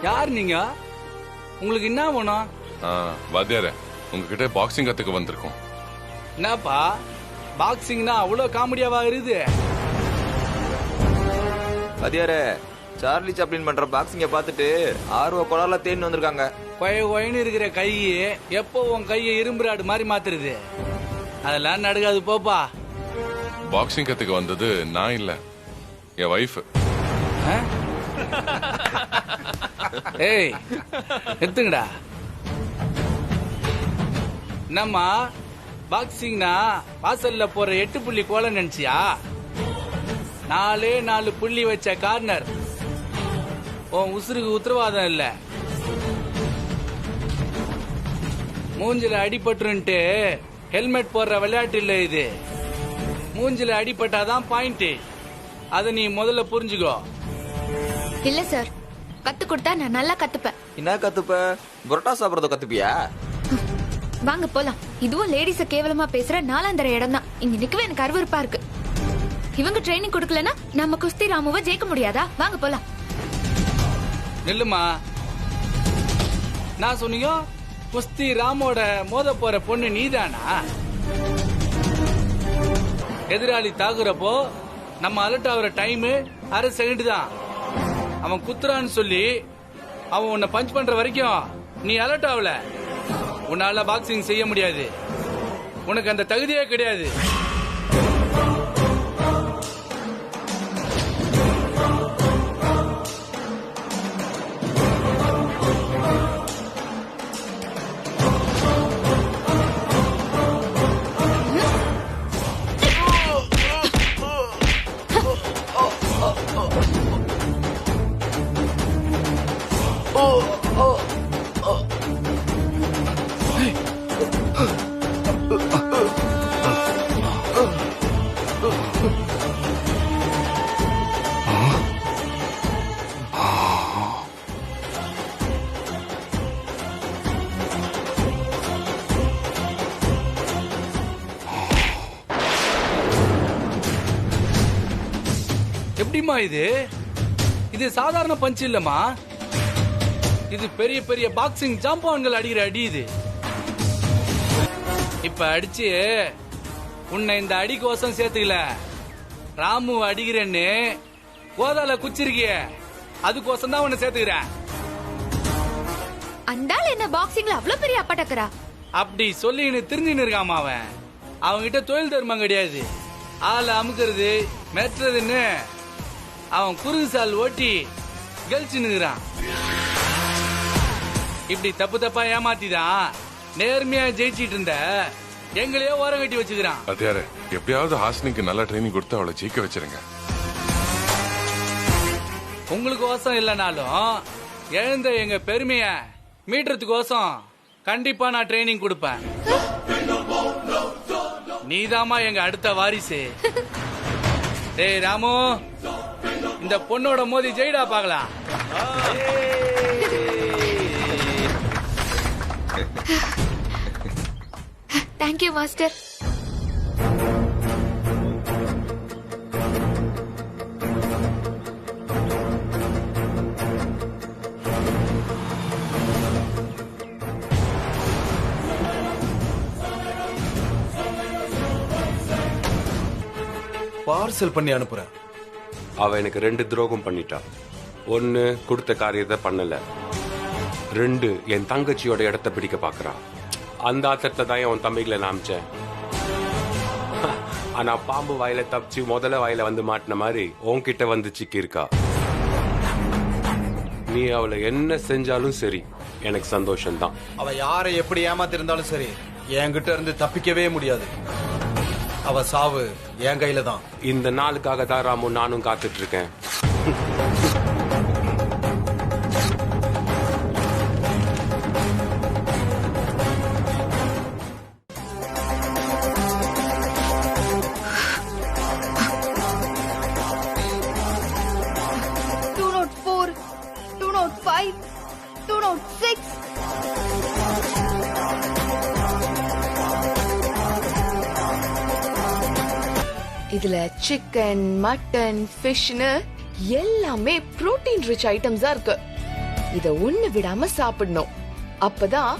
யார் நீங்க? உங்களுக்கு என்ன வேணும்? வாத்தியார, உங்ககிட்ட பாக்ஸிங் கத்துக்க வந்திருக்கோம். என்னப்பா பாக்ஸிங்னா அவ்வளவு காமெடியாவா இருக்குது? வாத்தியார, சார்லி சாப்ளின் பண்ற பாக்ஸிங்க பார்த்துட்டு ஆர்வ கோளாறுல தேடி வந்திருக்காங்க. கொயன்னு இருக்கிற கையை எப்போ உன் கையை இரும்பு ராடு மாதிரி மாத்துறது? அதெல்லாம் நடக்காது, போப்பா. பாக்ஸிங் கத்துக்க வந்தது நான் இல்ல, என் வைஃப். ஏய் எடுத்துங்கடா. என்னம்மா பாக்ஸிங்னா வாசல்ல போற 8 புள்ளி கோலம் நினைச்சியா? 4 புள்ளி வச்ச கார்னர். உன் உசுருக்கு உத்தரவாதம் இல்ல. மூஞ்சில அடிபட்டுன்ட்டு ஹெல்மெட் போடுற விளையாட்டு இல்ல இது. மூஞ்சில அடிபட்டாதான் பாயிண்ட். அத நீ முதல்ல புரிஞ்சுக்கோ. இல்ல சார், கத்து கொடுத்தா நான் நல்லா கத்துப்பேன். என்ன கத்துப்ப? புரோட்டா சாப்பிடறத கத்துப்பியா? வாங்க போலாம். இதுவும் லேடிஸ கேவலமா பேசுற நாலாந்தர இடம் தான். இங்க நிக்கவே எனக்கு அருவருப்பா இருக்கு. இவங்க ட்ரைனிங் கொடுக்கலனா நம்ம குஸ்தி ராமுவை ஜெயிக்க முடியாதா? வாங்க போலாம். நில்லுமா. நான் சொன்னீங்க குஸ்தி ராமோட மோத போற பொண்ணு நீதானா? எதிராளி தாக்குறப்போ நம்ம அலர்ட் ஆகுற டைம் 1/2 செகண்ட் தான். அவன் குத்துறான்னு சொல்லி அவன் உன்னை பஞ்ச் பண்ற வரைக்கும் நீ அலர்ட் ஆகல. உன்னால பாக்ஸிங் செய்ய முடியாது. உனக்கு அந்த தகுதியே கிடையாது. எப்படிமா இது? இது சாதாரண பஞ்ச் இல்லம்மா. இது பெரிய பெரிய பாக்ஸிங் ஜாம்பவான்கள் அடிக்கிற அடி. இது இப்ப அடிச்சு உன்னை இந்த அடிக்கோசம் சேர்த்துக்கல. ராமு அடிக்கிறேன்னு கோதால குச்சிருக்கிய, அதுக்கோசம் தான் உன்னை சேர்த்துக்கிறேன். அந்தால என்ன பாக்ஸிங்ல அவ்வளவு பெரிய அப்பட்டக்கரா? அப்படி சொல்லி திருந்தின்னு இருக்காம அவன். அவன்கிட்ட தொழில் தர்மம் கிடையாது. ஆளை அமுக்கிறது மெட்டுறதுன்னு அவன் குறுகு சால் ஓட்டி கழிச்சுன்னுறான். இப்படி தப்பு தப்பா ஏமாத்திதான் நேர்மையா ஜெயிச்சிட்டு இருந்த எங்களையோ ஓரம் கட்டி வச்சுக்கிறான். வாத்தியார, எப்படியாவது ஹாசினிக்கு நல்ல ட்ரைனிங் கொடுத்து அவளை ஜெயிக்க வச்சிருங்க. உங்களுக்கு கோசம் இல்லனாலும் எழுந்த எங்க பெருமைய மீட்டுறதுக்கோசம் கண்டிப்பா நான் ட்ரைனிங் கொடுப்பேன். நீதாமா எங்க அடுத்த வாரிசு. டேய் ராமு, இந்த பொண்ணோட மோதி ஜெயிடா பாக்கலாம். Thank you master. பார்சல் பண்ணி அனுப்புறேன். அவ எனக்கு 2 துரோகம் பண்ணிட்டா. 1, கொடுத்த காரியத்தை பண்ணல. 2, என் தங்கச்சியோட இடத்தை பிடிக்க பாக்குறா. அந்த ஆத்தத்தை தான் என் தம்பிகளை நான் அமிச்சேன். ஆனா பாம்பு வாயில தப்பிச்சு முதல்ல வாயில வந்து மாட்டின மாதிரி உன்கிட்ட வந்து சிக்கி இருக்கா. நீ அவளை என்ன செஞ்சாலும் சரி, எனக்கு சந்தோஷம்தான். அவ யாரை எப்படி ஏமாத்திருந்தாலும் சரி, என்கிட்ட இருந்து தப்பிக்கவே முடியாது. அவ சாவு என் கையில தான். இந்த நாளுக்காக தான் ராமு நானும் காத்துட்டு இருக்கேன். இதுல சிக்கன், மட்டன், ஃபிஷ்னு எல்லாமே புரோட்டீன் ரிச் ஐட்டம்ஸா இருக்கு. இத ஒண்ணு விடாம சாப்பிடணும். அப்பதான்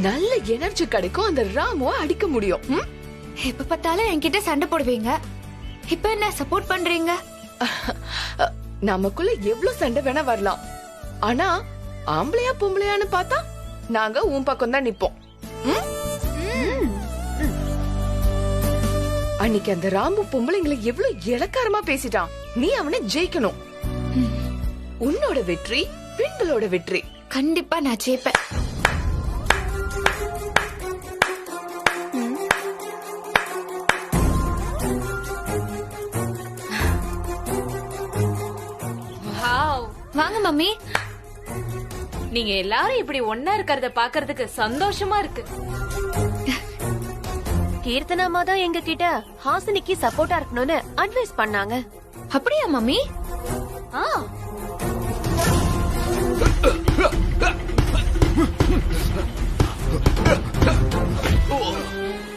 நல்ல எனர்ஜி கிடைக்கும், அந்த ராமுவ அடிக்க முடியும். ம்? எப்ப பார்த்தாலும் என்கிட்ட சண்டை போடுவீங்க, இப்ப என்ன சப்போர்ட் பண்றீங்க? நமக்குள்ள எவ்வளவு சண்டை வேணா வரலாம், ஆனா ஆம்பளையா பொம்பளையான்னு பார்த்தா நாங்க உன் பக்கம் தான் நிப்போம். ம்? அன்னைக்கு அந்த ராமு பொம்பளைங்களை எவ்வளவு இளக்காரமா பேசிட்டான். நீ அவனை ஜெயிக்கணும். உன்னோட வெற்றி பெண்களோட வெற்றி. கண்டிப்பா நான் ஜெயிப்பேன். வாங்க மம்மி. நீங்க எல்லாரும் இப்படி ஒன்னா இருக்கறத பாக்குறதுக்கு சந்தோஷமா இருக்கு. கீர்த்தனாமா தான் எங்க கிட்ட ஹாசினிக்கு சப்போர்ட்டா இருக்கணும்னு அட்வைஸ் பண்ணாங்க. அப்படியா மம்மி? ஆ,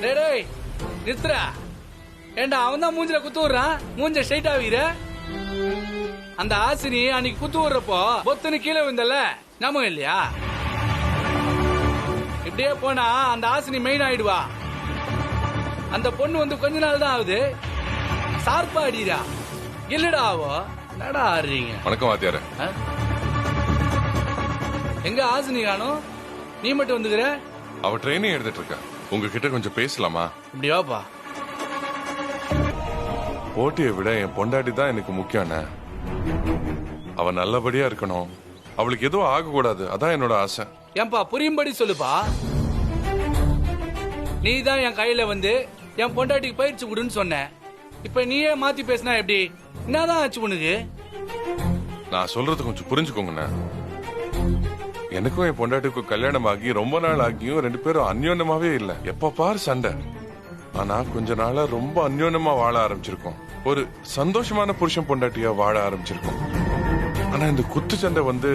டேய் டேய், நிறுத்துறா. ஏண்டா அவன் தான் மூஞ்சில குத்து விடுறான், மூஞ்ச ஸ்ட்ரைட் ஆவீர. அந்த ஆசினி அன்னைக்கு குத்து விடுறப்போ பொத்துன்னு கீழே விழுந்தல, ஞாபகம் இல்லையா? இப்படியே போனா அந்த ஆசினி மெயின் ஆயிடுவா. அந்த பொண்ணு வந்து கொஞ்ச நாள் தான் ஆகுது, சார்பா அடிடா. இல்லடா ஆவோ, என்னடா ஆடுறீங்க? வணக்கம் வாத்தியார. ஆ? எங்க ஆசினி காணோம், நீ மட்டும் வந்துக்கிற? அவ ட்ரைனிங் எடுத்துட்டு இருக்கா. உங்ககிட்ட கொஞ்சம் பேசலாமா? இப்படி வாப்பா. போட்டியை விட என் பொண்டாட்டி தான் எனக்கு முக்கியம். அவ நல்லபடியா இருக்கணும், அவளுக்கு எதுவும் ஆக கூடாது, அதான் என்னோட ஆசை. ஏன்பா புரியும்படி சொல்லுப்பா. நீ தான் என் கையில வந்து என் பொண்டாட்டிக்கு பயிற்சி கொடுன்னு சொன்ன. இப்ப நீயே மாத்தி பேசினா எப்படி? என்னதான் ஆச்சு உனக்கு? நான் சொல்றது கொஞ்சம் புரிஞ்சுக்கோங்கண்ணா. எனக்கும் என் பொண்டாட்டிக்கும் கல்யாணம் ஆகி ரொம்ப நாள் ஆகியும் ரெண்டு பேரும் அந்யோன்யமாவே இல்ல. எப்ப பாரு சண்டை. ஆனா கொஞ்ச நாளா ரொம்ப அந்யோன்யமா வாழ ஆரம்பிச்சிருக்கோம். ஒரு சந்தோஷமான புருஷன் பொண்டாட்டியா வாழ ஆரம்பிச்சிருக்கோம். ஆனா இந்த குத்து சண்டை வந்து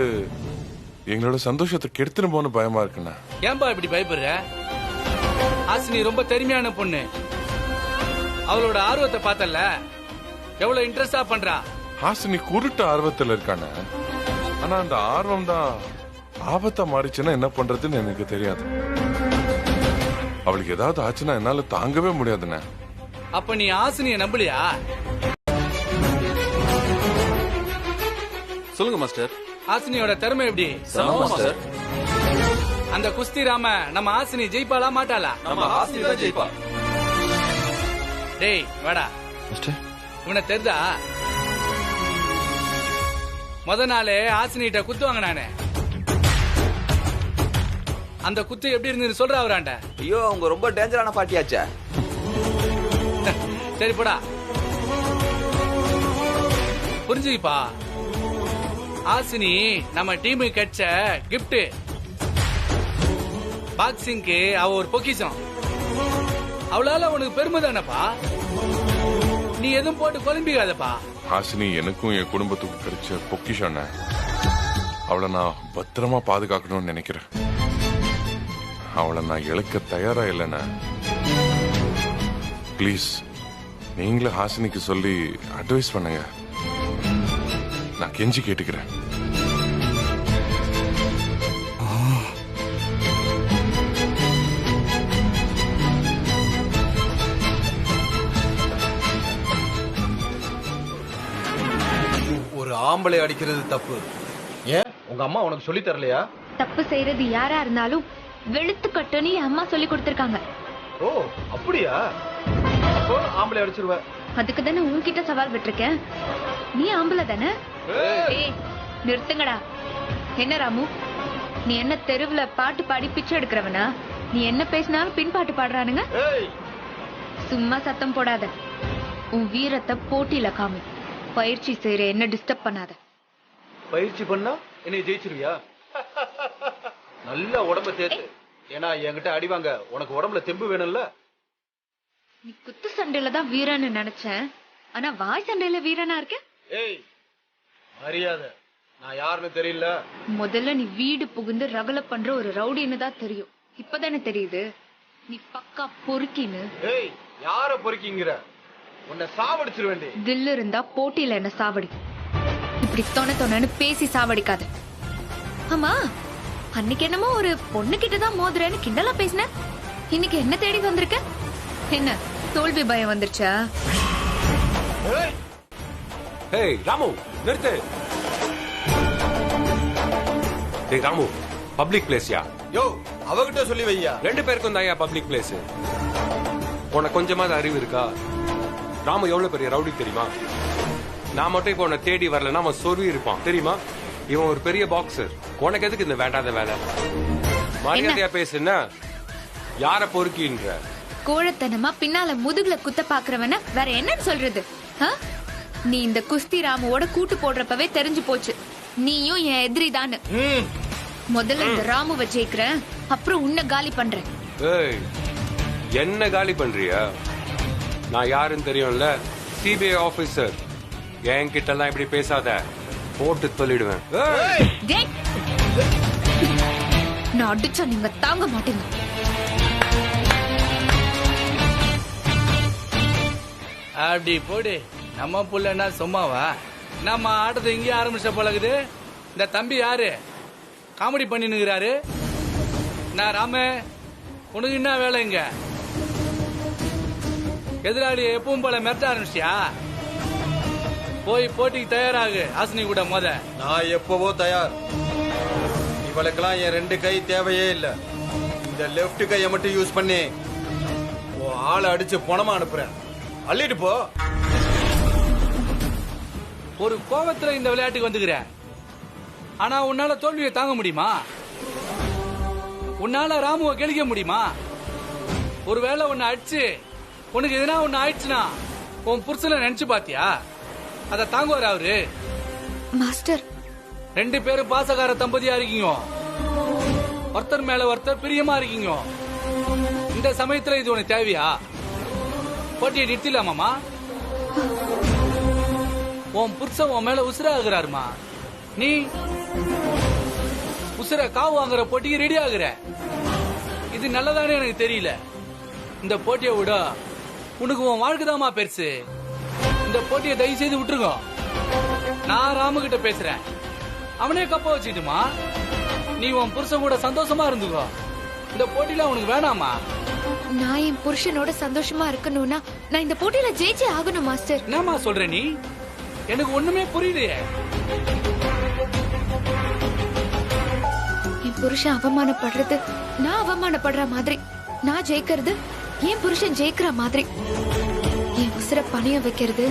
எங்களோட சந்தோஷத்தை கெடுத்துன்னு பயமா இருக்குண்ணா. ஏன்பா இப்படி பயப்படுற? ஆசினி ரொம்ப திறமையான பொண்ணு. அவளோட ஆர்வத்தை பார்த்தல, எவ்வளவு இன்ட்ரெஸ்டா பண்றா. ஹாசினி குருட்டு ஆர்வத்துல இருக்கான. ஆனா அந்த ஆர்வம் தான் ஆபத்தா மாறிச்சுன்னா என்ன பண்றதுன்னு எனக்கு தெரியாது. அவளுக்கு ஏதாவது ஆச்சுன்னா என்னால தாங்கவே முடியாதுண்ணே. அப்ப நீ ஆசினிய நம்பலையா? சொல்லுங்க மாஸ்டர். ஆசினியோட திறமை எப்படி? மாஸ்டர், அந்த குஸ்தி ராம நம்ம ஆசினி ஜெயிப்பாளா மாட்டாளா? நம்ம ஹாசினி தான் ஜெயிப்பா. டேய் வாடா. மாஸ்டர், இவனை தெரிதா? முத நாளே ஆசினிட்ட குத்து வாங்க நானே. அந்த குத்து எப்படி இருந்து சொல்ற அவராண்ட? ஐயோ, அவங்க ரொம்ப டேஞ்சரான பார்ட்டியாச்சே. சரி போடா. புரிஞ்சுப்பா. ஆசினி நம்ம டீமுக்கு கிடைச்ச கிஃப்ட். பாக்ஸிங்க்கு அவ ஒரு பொக்கிஷம். அவளால உனக்கு பெருமை தானப்பா. நீ எதுவும் போட்டு குழம்பிக்காதப்பா. ஹாசினி எனக்கும் என் குடும்பத்துக்கும் கிடைச்ச பொக்கிஷம். அவளை நான் பத்திரமா பாதுகாக்கணும்னு நினைக்கிறேன். அவளை நான் இழக்க தயாரா இல்லைண்ணா. பிளீஸ் நீங்களும் ஹாசினிக்கு சொல்லி அட்வைஸ் பண்ணுங்க. நான் கெஞ்சி கேட்டுக்கிறேன். ஒரு ஆம்பளை அடிக்கிறது தப்பு. ஏன் உங்க அம்மா உனக்கு சொல்லி தரலையா? தப்பு செய்யறது யாரா இருந்தாலும் வெளுத்து கட்டுன்னு என் அம்மா சொல்லி கொடுத்திருக்காங்க. ஓ அப்படியா? அப்போ ஆம்பளை அடிச்சிருவ. அதுக்கு தானே உன்கிட்ட சவால் விட்டுருக்கேன். நீ ஆம்பளை தானே? ஏய் நிறுத்துங்கடா. என்ன ராமு, நீ என்ன தெருவுல பாட்டு பாடி பிச்சை எடுக்கிறவனா? நீ என்ன பேசினாலும் பின்பாட்டு பாடுறானுங்க. சும்மா சத்தம் போடாத. உன் வீரத்தை போட்டியில காமி. பயிற்சி செய்யற என்ன டிஸ்டர்ப் பண்ணாத. பயிற்சி பண்ணா என்னை ஜெயிச்சிருவியா? நல்ல உடம்ப தேத்து. ஏன்னா என்கிட்ட அடிவாங்க. உனக்கு உடம்புல தெம்பு வேணும்ல. நீ குத்து சண்டையில தான் வீரன்னு நினைச்சேன், ஆனா வாய் சண்டையில வீரனா இருக்க. ஏய் மரியாதை. நான் யாருன்னு தெரியல. முதல்ல நீ வீடு புகுந்து ரகல பண்ற ஒரு ரவுடின்னு தான் தெரியும். இப்பதானே தெரியுது நீ பக்கா பொறுக்கின்னு. ஏய் யார பொறுக்கிங்கிற? உன்னை சாவடிச்சிட வேண்டி. தில்லு இருந்தா போட்டியில என்ன சாவடி. இப்படி தொண தொணன்னு பேசி சாவடிக்காத. ஆமா, அன்னைக்கு என்னமோ ஒரு பொண்ணு கிட்டதான் மோதுறேன்னு கிண்டலா பேசின. இன்னைக்கு என்ன தேடி வந்திருக்க? என்ன தோல்வி பயம் வந்துருச்சா? ஏய் ராமு நிறுத்து. டேய் ராமு, பப்ளிக் பிளேஸ்யா? யோ, அவகிட்ட சொல்லி வையா. 2 பேருக்கும் தான் பப்ளிக் பிளேஸ். உனக்கு கொஞ்சமாவது அறிவு இருக்கா? ராமு எவ்வளவு பெரிய ரவுடி தெரியுமா? நான் மட்டும் இப்போ உன்னை தேடி வரலன்னா அவன் சொருவி இருப்பான் தெரியுமா? இவன் ஒரு பெரிய பாக்ஸர். உனக்கு எதுக்கு இந்த வேண்டாத வேலை? மரியாதையா பேசுன்னா யார பொறுக்கின்ற? கோழத்தனமா பின்னால முதுகுல குத்த பாக்குறவன வேற என்னன்னு சொல்றது? நீ இந்த குஸ்தி ராமுவோட கூட்டு போடுறப்பவே தெரிஞ்சு போச்சு நீயும் என் எதிரி தான். முதல்ல இந்த ராமுவை ஜெயிக்கிறேன், அப்புறம் உன்னை காலி பண்றேன். ஏய், என்ன காலி பண்றியா? நான் யாருன்னு தெரியும்ல, சிபிஐ ஆபீசர். என்கிட்ட எல்லாம் இப்படி பேசாத, போட்டு சொல்லிடுவேன். நான் அடிச்சா நீங்க தாங்க மாட்டீங்க. அப்படி போடு. நம்ம புள்ளனா சும்மாவா? நம்ம ஆட்டத்தை இங்கே ஆரம்பிச்ச பழகுது. இந்த தம்பி யாரு? காமெடி பண்ணினுங்கிறாரு. நான் ராம, உனக்கு என்ன வேலை இங்க? எதிராளி எப்பவும் போல மிரட்ட ஆரம்பிச்சியா? போய் போட்டிக்கு தயாராகு. ஹாசினி கூட மோத. நான் எப்பவோ தயார். இவளுக்கெல்லாம் என் 2 கை தேவையே இல்ல. இந்த லெப்ட் கையை மட்டும் யூஸ் பண்ணி ஆளை அடிச்சு பணமா அனுப்புறேன். அள்ளிட்டு போ. ஒரு கோபத்துல இந்த விளையாட்டுக்கு வந்துக்கிற. ஆனா உன்னால தோல்வியை தாங்க முடியுமா? உன்னால ராமுவை கெளிக்க முடியுமா? ஒருவேளை உன்னை அடிச்சு உனக்கு எதுனா ஒன்னு ஆயிடுச்சுன்னா உன் புருஷனை நினைச்சு பாத்தியா? அத தாங்குவார் அவரு? மாஸ்டர், 2 பேரும் பாசக்கார தம்பதியா இருக்கீங்க. ஒருத்தர் மேல ஒருத்தர் பிரியமா இருக்கீங்க. இந்த சமயத்துல இது உனக்கு தேவையா? போட்டியை நிறுத்திடலாமாமா? உன் புருஷன் உன் மேல உசுராகிறாருமா. நீ உசுர காவு வாங்குற போட்டிக்கு ரெடி ஆகுற. இது நல்லதானே எனக்கு தெரியல. இந்த போட்டியை விட உனக்கு உன் வாழ்க்கைதாமா பெருசு. இந்த போட்டியை தயவு செய்து விட்டுருங்க. நான் ராமு கிட்ட பேசுறேன். அவனே கப்ப வச்சுட்டுமா. நீ உன் புருஷன் கூட சந்தோஷமா இருந்துக்கோ. இந்த போட்டியில உனக்கு வேணாமா? நான் என் புருஷனோட சந்தோஷமா இருக்கணும்னா நான் இந்த போட்டியில ஜெயிச்சே ஆகணும் மாஸ்டர். என்னமா சொல்ற நீ? எனக்கு ஒண்ணுமே புரியலையே. என் புருஷன் அவமானப்படுறது நான் அவமானப்படுற மாதிரி, நான் ஜெயிக்கிறது என் புருஷன் ஜெயிக்கிற மாதிரி. என் உசுர பணிய வைக்கிறது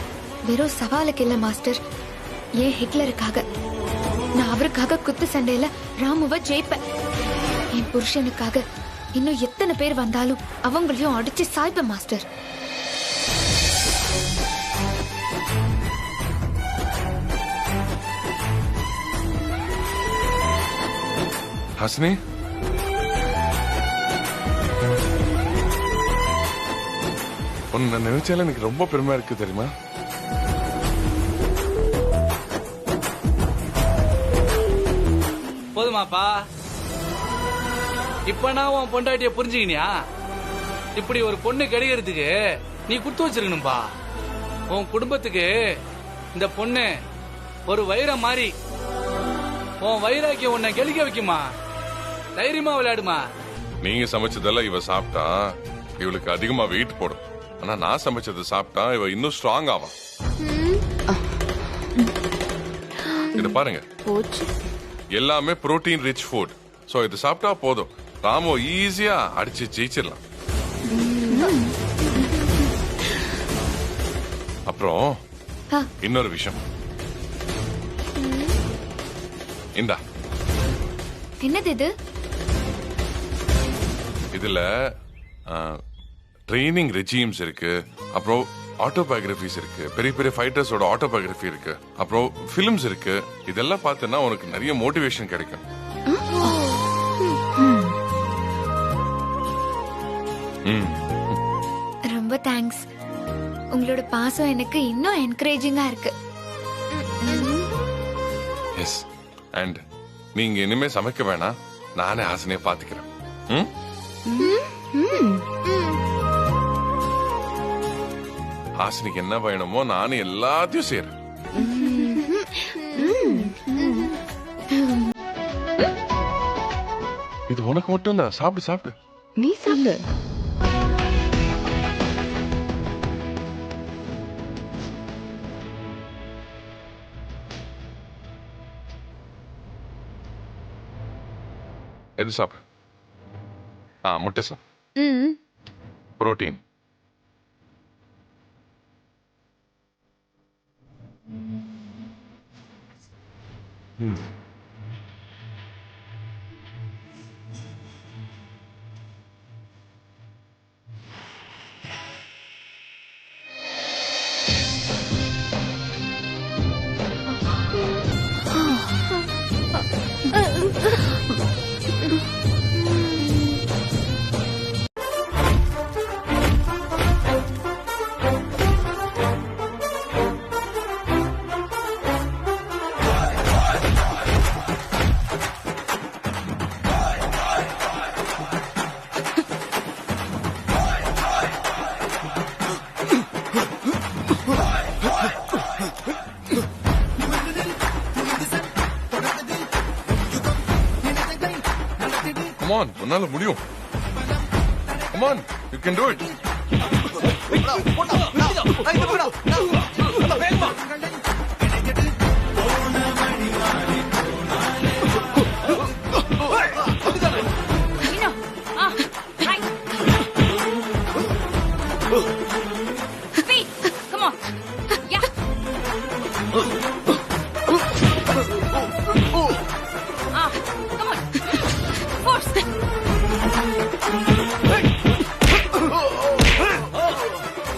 வெறும் சவாலுக்கு இல்ல மாஸ்டர், ஏன் ஹிட்லருக்காக. நான் அவருக்காக குத்து சண்டையில ராமுவை ஜெயிப்பேன். என் புருஷனுக்காக இன்னும் எத்தனை பேர் வந்தாலும் அவங்களையும் அடிச்சு சாய்ப்பேன் மாஸ்டர். ஹாசினி, உன்னை நினைச்சால எனக்கு ரொம்ப பெருமையா இருக்கு தெரியுமா? போதுமாப்பா? இப்ப நான் உன் பொண்டாட்டிய புரிஞ்சுக்கினியா? இப்படி ஒரு பொண்ணு கிடைக்கிறதுக்கு நீ குடுத்து வச்சிருக்கணும்பா. உன் குடும்பத்துக்கு இந்த பொண்ணு ஒரு வைரம் மாதிரி. உன் வைராக்கியம் உன்னை கெளிக்க வைக்குமா. தைரியமா விளையாடுமா. நீங்க சமைச்சதெல்லாம் இவ சாப்பிட்டா இவளுக்கு அதிகமா வெயிட் போடும். ஆனா நான் சமைச்சது சாப்பிட்டா இவ இன்னும் ஸ்ட்ராங் ஆகும். இது பாருங்க, எல்லாமே புரோட்டீன் ரிச் ஃபுட். சோ இது சாப்பிட்டா போதும், ராமோ ஈஸியா அடிச்சு ஜெயிச்சிடலாம். அப்புறம் இன்னொரு விஷயம். இந்தா. என்னது இது? இதுல ட்ரைனிங் ரெஜிம்ஸ் இருக்கு, அப்புறம் ஆட்டோபயோகிராபிஸ் இருக்கு, பெரிய பெரிய ஃபைட்டர்ஸோட ஆட்டோபயோகிராபி இருக்கு, அப்புறம் பிலிம்ஸ் இருக்கு. இதெல்லாம் பார்த்தனா உனக்கு நிறைய மோட்டிவேஷன் கிடைக்கும். ரொம்ப தேங்க்ஸ். உங்களோட பாசம் எனக்கு இன்னும் என்கரேஜிங்கா இருக்கு. எஸ், அண்ட் நீங்க இனிமே சமைக்க வேணாம், நானே ஹாசினியை பாத்துக்கிறேன். ஹாசினிக்கு என்ன வேணுமோ நானும் எல்லாத்தையும் செய்யறேன். இது உனக்கு மட்டும் தான். சாப்பிடு சாப்பிடு. நீ சாப்பிடு. எது சாப்பிடு. முட்டை சாப்பிடு. ம் புரோட்டீன். Come on, உன்னால முடியும். Come on, you can do it. Come on. Yeah. Come on. Force.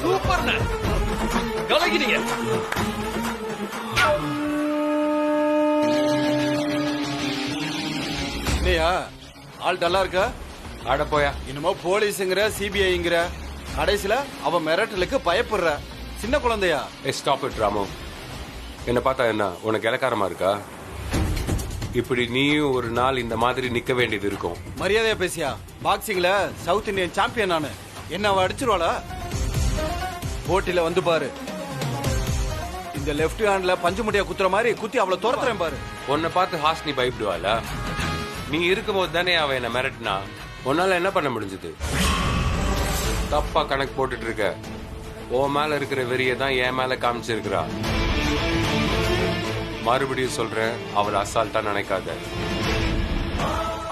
சூப்பர்ண்ண. கலக்கிட்டீங்க. இல்லையா ஆள் டல்லா இருக்கா? ஆட போயா. என்னமோ போலீஸுங்கிற சிபிஐங்கிற கடைசியில அவ மிரட்டலுக்கு பயப்படுற சின்ன குழந்தையா? Stop it Ramu. என்ன பார்த்தா என்ன உனக்கு இலக்காரமா இருக்கா? இப்படி நீயும் ஒரு நாள் இந்த மாதிரி நிக்க வேண்டியது இருக்கும். மரியாதையா பேசியா? பாக்ஸிங்ல சவுத் இந்தியன் சாம்பியன் நானு. என்ன அவ அடிச்சிருவாளா? போட்டியில வந்து பாரு. இந்த லெஃப்ட் ஹேண்ட்ல பஞ்சு முட்டையா குத்துற மாதிரி குத்தி அவளை துரத்துறேன் பாரு. உன்னை பார்த்து ஹாஸ்னி பயப்படுவாளா? நீ இருக்கும்போது தானே அவ என்ன மிரட்டினா. உன்னால என்ன பண்ண முடிஞ்சது? தப்பா கணக்கு போட்டுட்டு இருக்க. உன் மேல இருக்கிற வெறிய தான் என் மேல காமிச்சிருக்கிறா. மறுபடியும் சொல்றேன், அவளை அசால்ட்டா நினைக்காத.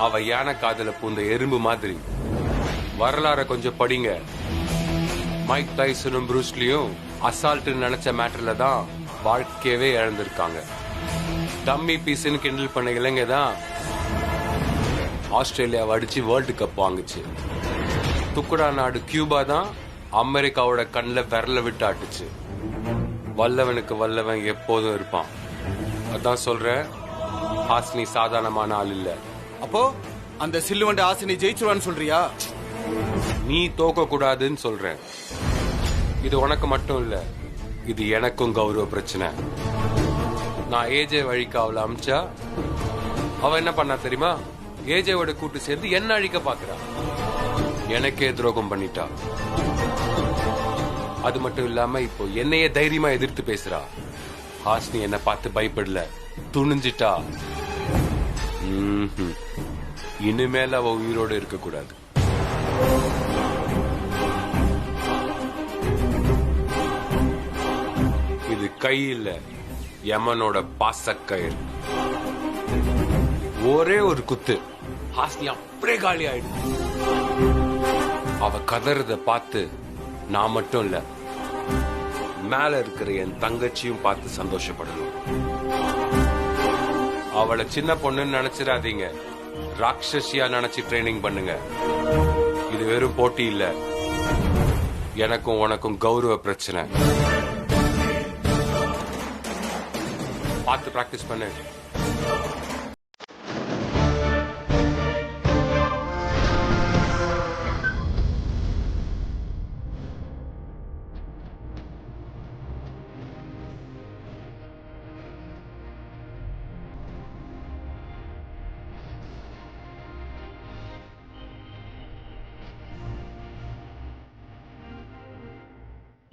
அவ யானை காதல பூந்த எறும்பு மாதிரி. வரலாற கொஞ்சம் படிங்க. மைக் டைசனும் ப்ரூஸ்லியும் அசால்ட் நினைச்ச மேட்டர்ல தான் வாழ்க்கையவே இழந்திருக்காங்க. டம்மி பீஸ்ன்னு கிண்டல் பண்ண இளைஞ தான் ஆஸ்திரேலியாவை அடிச்சு வேர்ல்டு கப் வாங்குச்சு. துக்குடா நாடு கியூபா தான் அமெரிக்காவோட கண்ணில் விரல விட்டு ஆட்டுச்சு. வல்லவனுக்கு வல்லவன் எப்போதும் இருப்பான். அதான் சொல்றேன், ஹாசினி சாதாரணமான ஆள் இல்ல. அப்போ அந்த சில்லுவண்ட ஹாசினி ஜெயிச்சுவான்னு சொல்றியா? நீ தோக்க கூடாதுன்னு சொல்றேன். இது உனக்கு மட்டும் இல்ல, இது எனக்கும் கௌரவ பிரச்சனை. நான் ஏஜே வழிக்கு அவளை அமிச்சா அவ என்ன பண்ணா தெரியுமா? ஏஜேவோட கூட்டு சேர்ந்து என்ன அழிக்க பாக்குறா. எனக்கே துரோகம் பண்ணிட்டா. அது மட்டும் இல்லாம இப்போ என்னையே தைரியமா எதிர்த்து பேசுறா. ஹாசினி என்ன பார்த்து பயப்படல, துணிஞ்சிட்டா. இனிமேல அவ உயிரோடு இருக்க கூடாது. இது கை இல்ல, யமனோட பாசக்கயிறு. ஒரே ஒரு குத்து, ஹாசினி அப்படியே காலி ஆயிடும். அவ கதறத பார்த்து நான் மட்டும் இல்ல, மேல இருக்கிற என் தங்கச்சியும் பார்த்து சந்தோஷப்படணும். அவளை சின்ன பொண்ணுன்னு நினைச்சிடாதீங்க, ராட்சசியா நினைச்சு ட்ரைனிங் பண்ணுங்க. இது வெறும் போட்டி இல்ல, எனக்கும் உனக்கும் கௌரவ பிரச்சனை. பார்த்து பிராக்டிஸ் பண்ணு.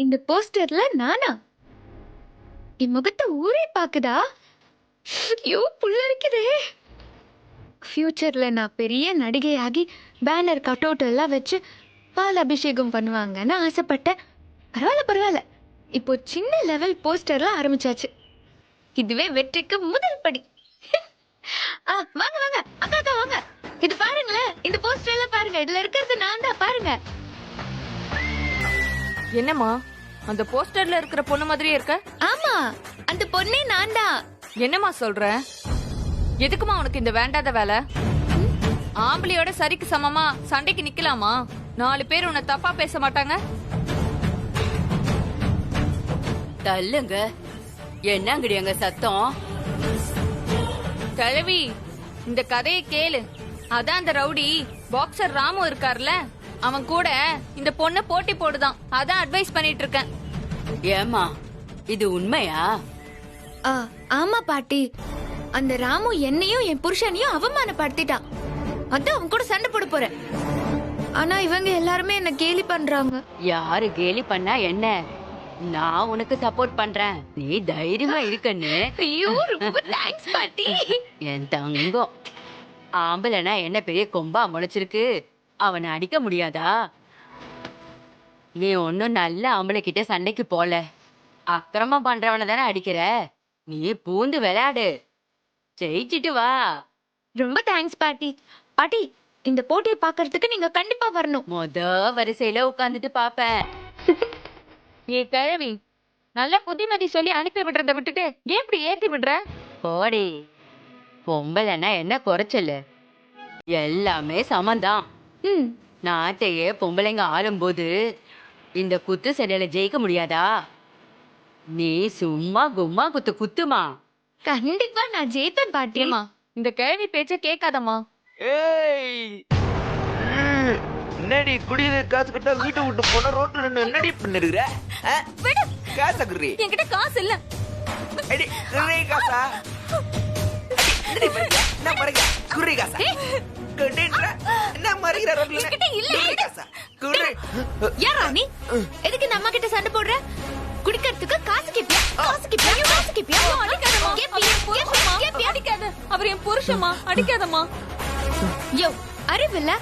இந்த போஸ்டர்ல நானா? என் முகத்தை ஊரே பாக்குதா? ஐயோ புள்ள இருக்குதே. ஃபியூச்சர்ல நான் பெரிய நடிகையாகி பேனர் கட் அவுட் எல்லாம் வச்சு பால் அபிஷேகம் பண்ணுவாங்கன்னு ஆசைப்பட்டேன். பரவாயில்ல, இப்போ சின்ன லெவல் போஸ்டர்லாம் ஆரம்பிச்சாச்சு. இதுவே வெற்றிக்கு முதல் படி. வாங்க அக்கா வாங்க, இது பாருங்களேன், இந்த போஸ்டர் எல்லாம் பாருங்க, இதுல இருக்கிறது நான் தான், பாருங்க. என்னம்மா அந்த போஸ்டர்ல இருக்கிற பொண்ணு மாதிரியே இருக்க? ஆமா, அந்த பொண்ணே நான் தான். என்னம்மா சொல்ற? எதுக்குமா உனக்கு இந்த வேண்டாத வேலை? ஆம்பளையோட சரிக்கு சமமா சண்டைக்கு நிக்கலாமா? 4 பேர் உன்னை தப்பா பேச மாட்டாங்க? தள்ளுங்க. என்னங்கடி அங்க சத்தம்? கிழவி, இந்த கதையை கேளு. அதான் அந்த ரவுடி பாக்ஸர் ராமு இருக்கார்ல, அவன் கூட இந்த பொண்ணு போட்டி போடுதான். அதான் அட்வைஸ் பண்ணிட்டு இருக்கேன். ஏமா இது உண்மையா? ஆமா பாட்டி, அந்த ராமு என்னையும் என் புருஷனையும் அவமானப்படுத்திட்டான். அதான் அவன் கூட சண்டை போட போறேன். ஆனா இவங்க எல்லாருமே என்ன கேலி பண்றாங்க. யாரு கேலி பண்ணா என்ன? நான் உனக்கு சப்போர்ட் பண்றேன், நீ தைரியமா இருக்கன்னு. ஐயோ, ரொம்ப தேங்க்ஸ் பாட்டி. என் தங்கம், ஆம்பளைனா என்ன பெரிய கொம்பா முளைச்சிருக்கு, அவனை அடிக்க முடியாதா? நீ ஒன்னும் நல்ல ஆம்பளை கிட்ட சண்டைக்கு போல, அக்கிரமா பண்றவனை தானே அடிக்கிற. நீ பூந்து விளையாடு, ஜெயிச்சிட்டு வா. ரொம்ப தேங்க்ஸ் பாட்டி. பாட்டி, இந்த போட்டியை பாக்குறதுக்கு நீங்க கண்டிப்பா வரணும். வரிசையில உட்காந்துட்டு பாப்பேன். ஏ கிழவி, நல்ல புத்திமதி சொல்லி அனுப்பி விடுறத விட்டுட்டு ஏன் இப்படி ஏத்தி விடுற? போடி, பொம்பளைன்னா என்ன குறைச்சல்? எல்லாமே சமந்தான். நாட்டையே பொம்பளைங்க ஆளும்போது இந்த குத்து சண்டையில ஜெயிக்க முடியாதா? நீ சும்மா கும்மா குத்துமா. கண்டிப்பா நான் ஜெயிப்பேன் பாட்டியம்மா. இந்த கிழவி பேச்ச கேட்காதம்மா. என்னடி குடியில காசு கட்டா வீட்டை விட்டு போன ரோட்ல நின்னு என்னடி பண்ணிருக்கிற? காசா குர்ரி? என்கிட்ட காசு இல்ல. அடி குர்ரி காசா? அடி என்ன மறங்க குர்ரி காசா? கண்டேன்ற என்ன மறங்கற ரோட்ல? என்கிட்ட இல்ல. காசா குர்ரி. யாரா நீ? எதுக்கு நம்ம கிட்ட சண்டை போடுற? குடிக்கிறதுக்கு காசு கேப்பியா? அடிக்காத. அவர் என் புருஷமா, அடிக்காதம்மா. யோ, அறிவில்ல?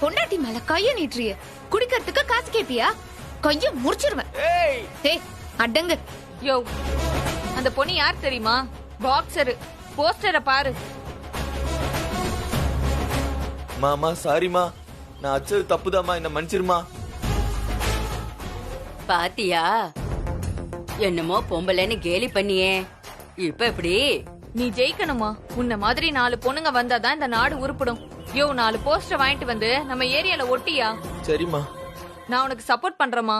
பொண்டாட்டி மேல கைய நீட்டுறிய, குடிக்கிறதுக்கு காசு கேப்பியா? கைய முறிச்சிருவேன். ஏய், அடங்கு. யோ, அந்த பொண்ணு யார் தெரியுமா? பாக்ஸர். போஸ்டரை பாரு. மாமா சாரிமா, நான் அச்சது தப்புதாமா, என்ன மன்னிச்சிருமா. பாத்தியா, என்னமோ பொம்பளைன்னு கேலி பண்ணியே, இப்ப எப்படி? நீ ஜெயிக்கணுமா? உன்ன மாதிரி 4 பொண்ணுங்க வந்தாதான் இந்த நாடு உருப்படும். யோ, 4 போஸ்டர் வாங்கிட்டு வந்து நம்ம ஏரியால ஒட்டியா? சரிமா, நான் உனக்கு சப்போர்ட் பண்றேமா.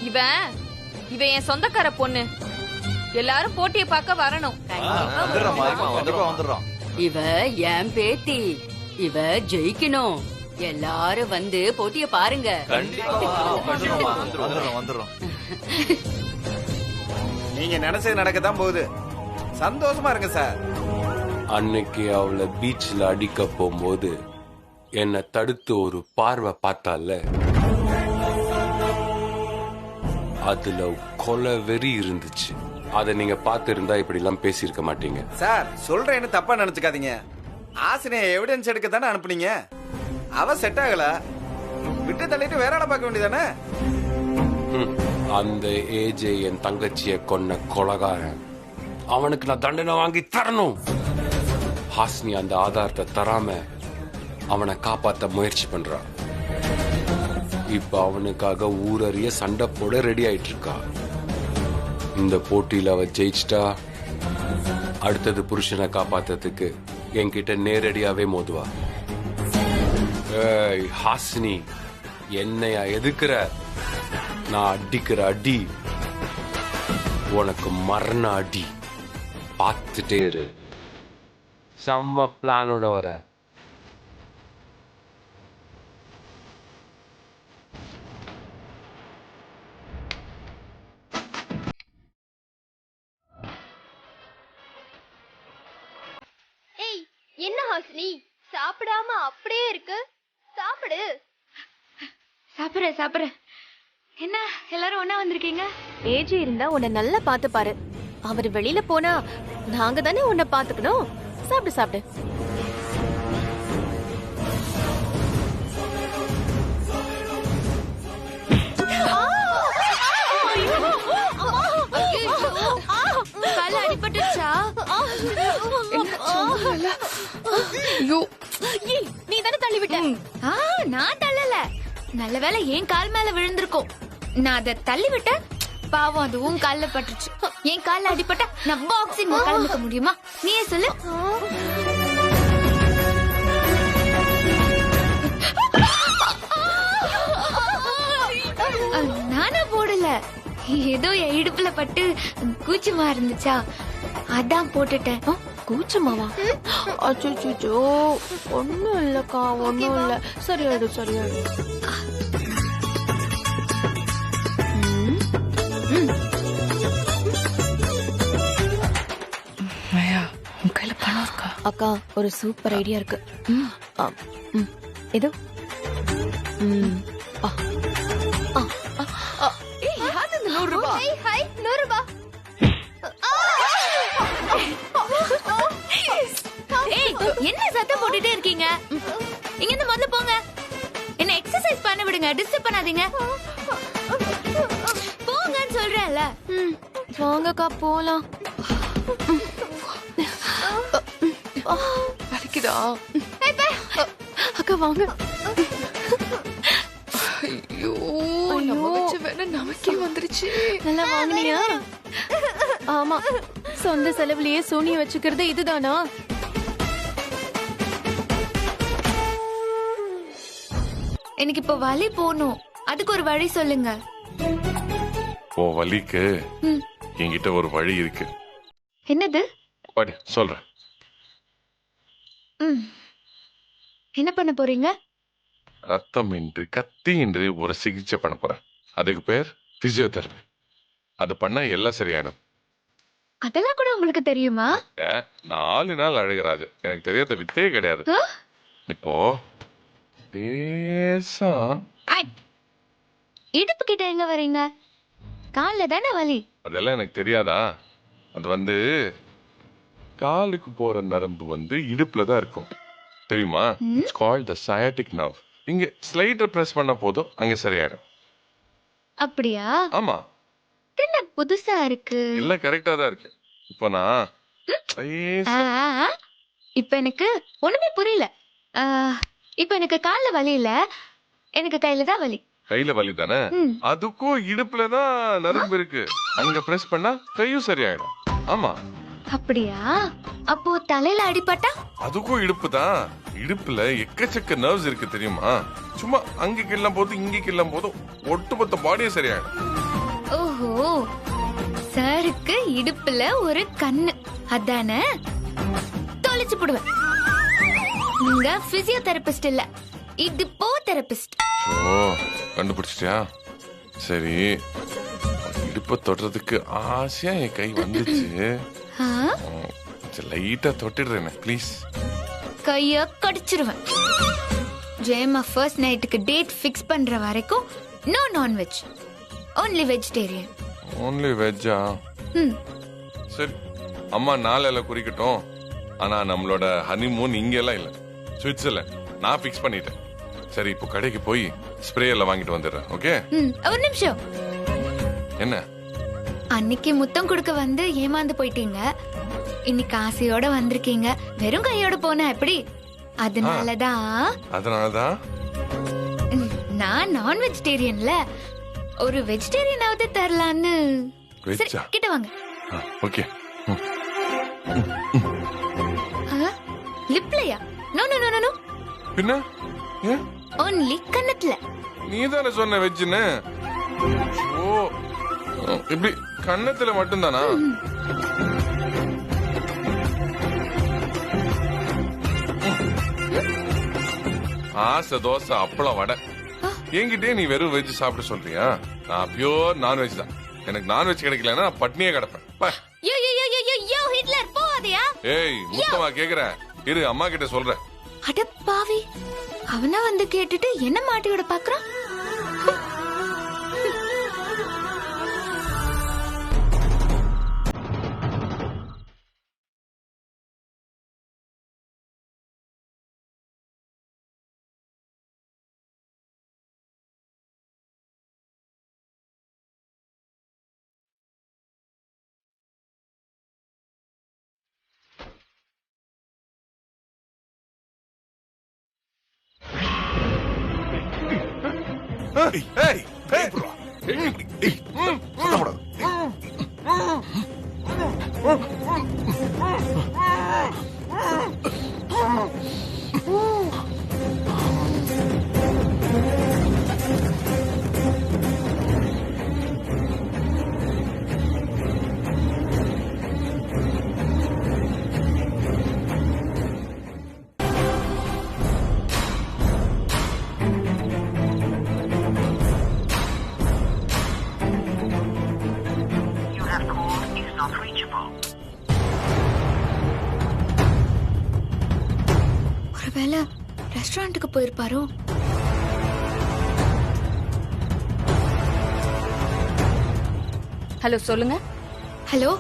இவன் என் சொந்தக்கார பொண்ணு. எல்லாரும் போட்டியை பார்க்க வரணும். இவ என் பேத்தி, இவ ஜெயிக்கணும். எல்லாரும் வந்து போட்டிய பாருங்க. நீங்க நினைச்சது நடக்கத்தான் போகுது. சந்தோஷமா இருங்க சார். அன்னைக்கு அவளை பீச்ல அடிக்க போகும்போது என்னை தடுத்து ஒரு பார்வை பார்த்தால, அதுல கொலை வெறி இருந்துச்சு. அதை நீங்க பார்த்து இருந்தா இப்படி எல்லாம் பேசியிருக்க மாட்டீங்க. சார், சொல்றேன்னு தப்பா நினைச்சுக்காதீங்க. ஆசினிய எவிடன்ஸ் எடுக்க தானே அனுப்புனீங்க. அவ செட் ஆகல, விட்டு தள்ளிட்டு வேற ஆளை பார்க்க வேண்டியதானே. அந்த ஏஜே என் தங்கச்சிய கொன்ன கொலகாரன், அவனுக்கு நான் தண்டனை வாங்கி தரணும். ஹாஸ்னி அந்த ஆதாரத்தை தராம அவனை காப்பாத்த முயற்சி பண்றான். இப்ப அவனுக்காக ஊரறிய சண்டை போட ரெடி ஆயிட்டு இருக்கா. இந்த போட்டியில அவ ஜெயிச்சிட்டா அடுத்தது புருஷனை காப்பாத்துறதுக்கு என்கிட்ட நேரடியாவே மோதுவா. ஏய் ஹாஸ்னி, என்னையா எதுக்குற? நான் அடிக்கிற அடி உனக்கு மரண அடி. பார்த்துட்டே இரு, செம்ம பிளானோட வர. ஏய், என்ன ஹாசினி சாப்பிடாம அப்படியே இருக்கு? சாப்பிடு. சாப்பிடுறேன். என்ன எல்லாரும் ஒண்ணா வந்திருக்கீங்க? ஏஜி இருந்தா உன்னை நல்லா பாத்து பாரு. அவர் வெளியில போனா நாங்க தானே உன்னை பாத்துக்கணும். சாப்பிடு சாப்பிடு. கால அடிபட்டுச்சா? நீ தானே தள்ளி விட்ட. நான் தள்ளல. நல்ல வேளை என் கால் மேல விழுந்திருக்கும். நான் அதை தள்ளி விட்டேன். பாவம் அது உன் கால்ல பட்டுச்சு. என் கால்ல அடிபட்டா நான் பாக்ஸிங் கலந்துக்க முடியுமா? நீயே சொல்லு. நானா போடல. ஏதோ என் இடுப்புல பட்டு கூச்சமா இருந்துச்சா, அதான் போட்டுட்டேன். கூச்சமாவா? அச்சோ, ஒண்ணும் இல்லக்கா, ஒண்ணும் இல்ல. சரியாயிடும் சரியாயிடும். அக்கா ஒரு சூப்பர் ஐடியா இருக்கு. இது என்ன சத்தம் போட்டுட்டே இருக்கீங்க? இங்க இருந்து முதல்ல போங்க. என்ன எக்ஸசைஸ் பண்ண விடுங்க. டிஸ்டர்ப் பண்ணாதீங்க. போங்கன்னு சொல்றேன்ல. வாங்கக்கா போலாம். வலிக்குதா? அக்கா வாங்க. ஐயோ, நம்ம வச்ச வேலை நமக்கே வந்துருச்சு. நல்லா வாங்கினியா? ஆமா, சொந்த செலவுலயே சோனிய வச்சுக்கிறது இதுதானா? எனக்கு இப்ப வலி போகணும். அதுக்கு ஒரு வழி சொல்லுங்க. ஓ வலிக்கு என்கிட்ட ஒரு வழி இருக்கு. என்னது? வாடி சொல்றேன். என்ன பண்ண போறீங்க? ரத்தம் இன்றி கத்தி இன்றி ஒரு சிகிச்சை பண்ண போறேன். அதுக்கு பேர் பிசியோதெரபி. அது பண்ணா எல்லாம் சரியாயிடும். அதெல்லாம் கூட உங்களுக்கு தெரியுமா? 4 நாள் அழுகிறாது. எனக்கு தெரியாத வித்தே கிடையாது. இப்போ லேசா இடுப்பு கிட்ட எங்க வரீங்க? கால்ல தானே வலி. அதெல்லாம் எனக்கு தெரியாதா? அது காலுக்கு போற நரம்பு இடுப்புல தான் இருக்கும். தெரியுமா? It's called the sciatic nerve. இங்க ஸ்லைடர் பிரஸ் பண்ண போதும் அங்க சரியாயிடும். அப்படியா? ஆமா. என்ன புதுசா இருக்கு? இல்ல கரெக்ட்டா தான் இருக்கு. இப்போ நான் இப்ப எனக்கு ஒண்ணுமே புரியல. இப்ப எனக்கு கால்ல வலி இல்ல, எனக்கு கையில தான் வலி. கையில வலி தானே? அதுக்கும் இடுப்புல தான் நரம்பு இருக்கு. அங்க பிரஸ் பண்ணா கையும் சரியாயிடும். ஆமா. அப்படியா? அப்போ தலையில அடிபட்டா? அதுக்கும் இடுப்பு தான். இடுப்புல எக்கச்சக்க நர்வ்ஸ் இருக்கு தெரியுமா? சும்மா அங்க கிள்ளம் போது இங்க கிள்ளம் போது ஒட்டுமொத்த பாடியே சரியாயிடும். ஓஹோ, சாருக்கு இடுப்புல ஒரு கண்ணு அதானே? தொலைச்சு போடுவேன். நீங்க பிசியோதெரபிஸ்ட் இல்ல, இடுப்போ தெரபிஸ்ட். ஓ, கண்டுபிடிச்சிட்டியா? சரி, இடுப்ப தொடுறதுக்கு ஆசையா என் கை வந்துச்சு. லைட்டா தொட்டிடுறேன் ப்ளீஸ். கைய கடிச்சிருவேன். ஜெயமா ஃபர்ஸ்ட் நைட்டுக்கு டேட் ஃபிக்ஸ் பண்ற வரைக்கும் no non veg, only vegetarian. only வெஜ்ஜா? சரி, அம்மா நாளையில குறிக்கட்டும். ஆனா நம்மளோட ஹனிமூன் இங்க எல்லாம் இல்ல, சுவிட்சர்லாந்து. நான் ஃபிக்ஸ் பண்ணிட்டேன். சரி, இப்போ கடைக்கு போய் ஸ்ப்ரே எல்லாம் வாங்கிட்டு வந்துடுறேன். ஓகே? ஒரு நிமிஷம். என்ன? அன்னைக்கு முத்தம் கொடுக்க வந்து ஏமாந்து போயிட்டீங்க. இன்னைக்கு ஆசையோட வந்திருக்கீங்க. வெறும் கையோட போனா எப்படி? அதனாலதான் நான் நான் வெஜிடேரியன்ல ஒரு வெஜிடேரியனாவது தரலான்னு. சரி, கிட்ட வாங்க. ஓகே. லிப்லயா? No no no no. பின்ன only கன்னத்துல. நீதானே சொன்ன வெஜ்ஜுன்னு. ஓ, இப்படி கன்னத்துல மட்டும்தானா? ஆசை தோசை அப்பளம் வடை. என்கிட்டே நீ வெறும் வெஜ் சாப்பிட சொல்றியா? நான் பியூர் நான்வெஜ் தான். எனக்கு நான்வெஜ் கிடைக்கலன்னா பட்னியே கிடப்பேன். ஏய், முத்தமா கேக்குறேன். இரு, அம்மா கிட்ட சொல்றேன். அட பாவி, அவனா வந்து கேட்டுட்டு என்ன மாட்டியோட பாக்குறான். ஏய், ஏய். ஒருவேளை ரெஸ்டாரண்ட்டுக்கு போயிருப்பாரோ? ஹலோ சொல்லுங்க. ஹலோ,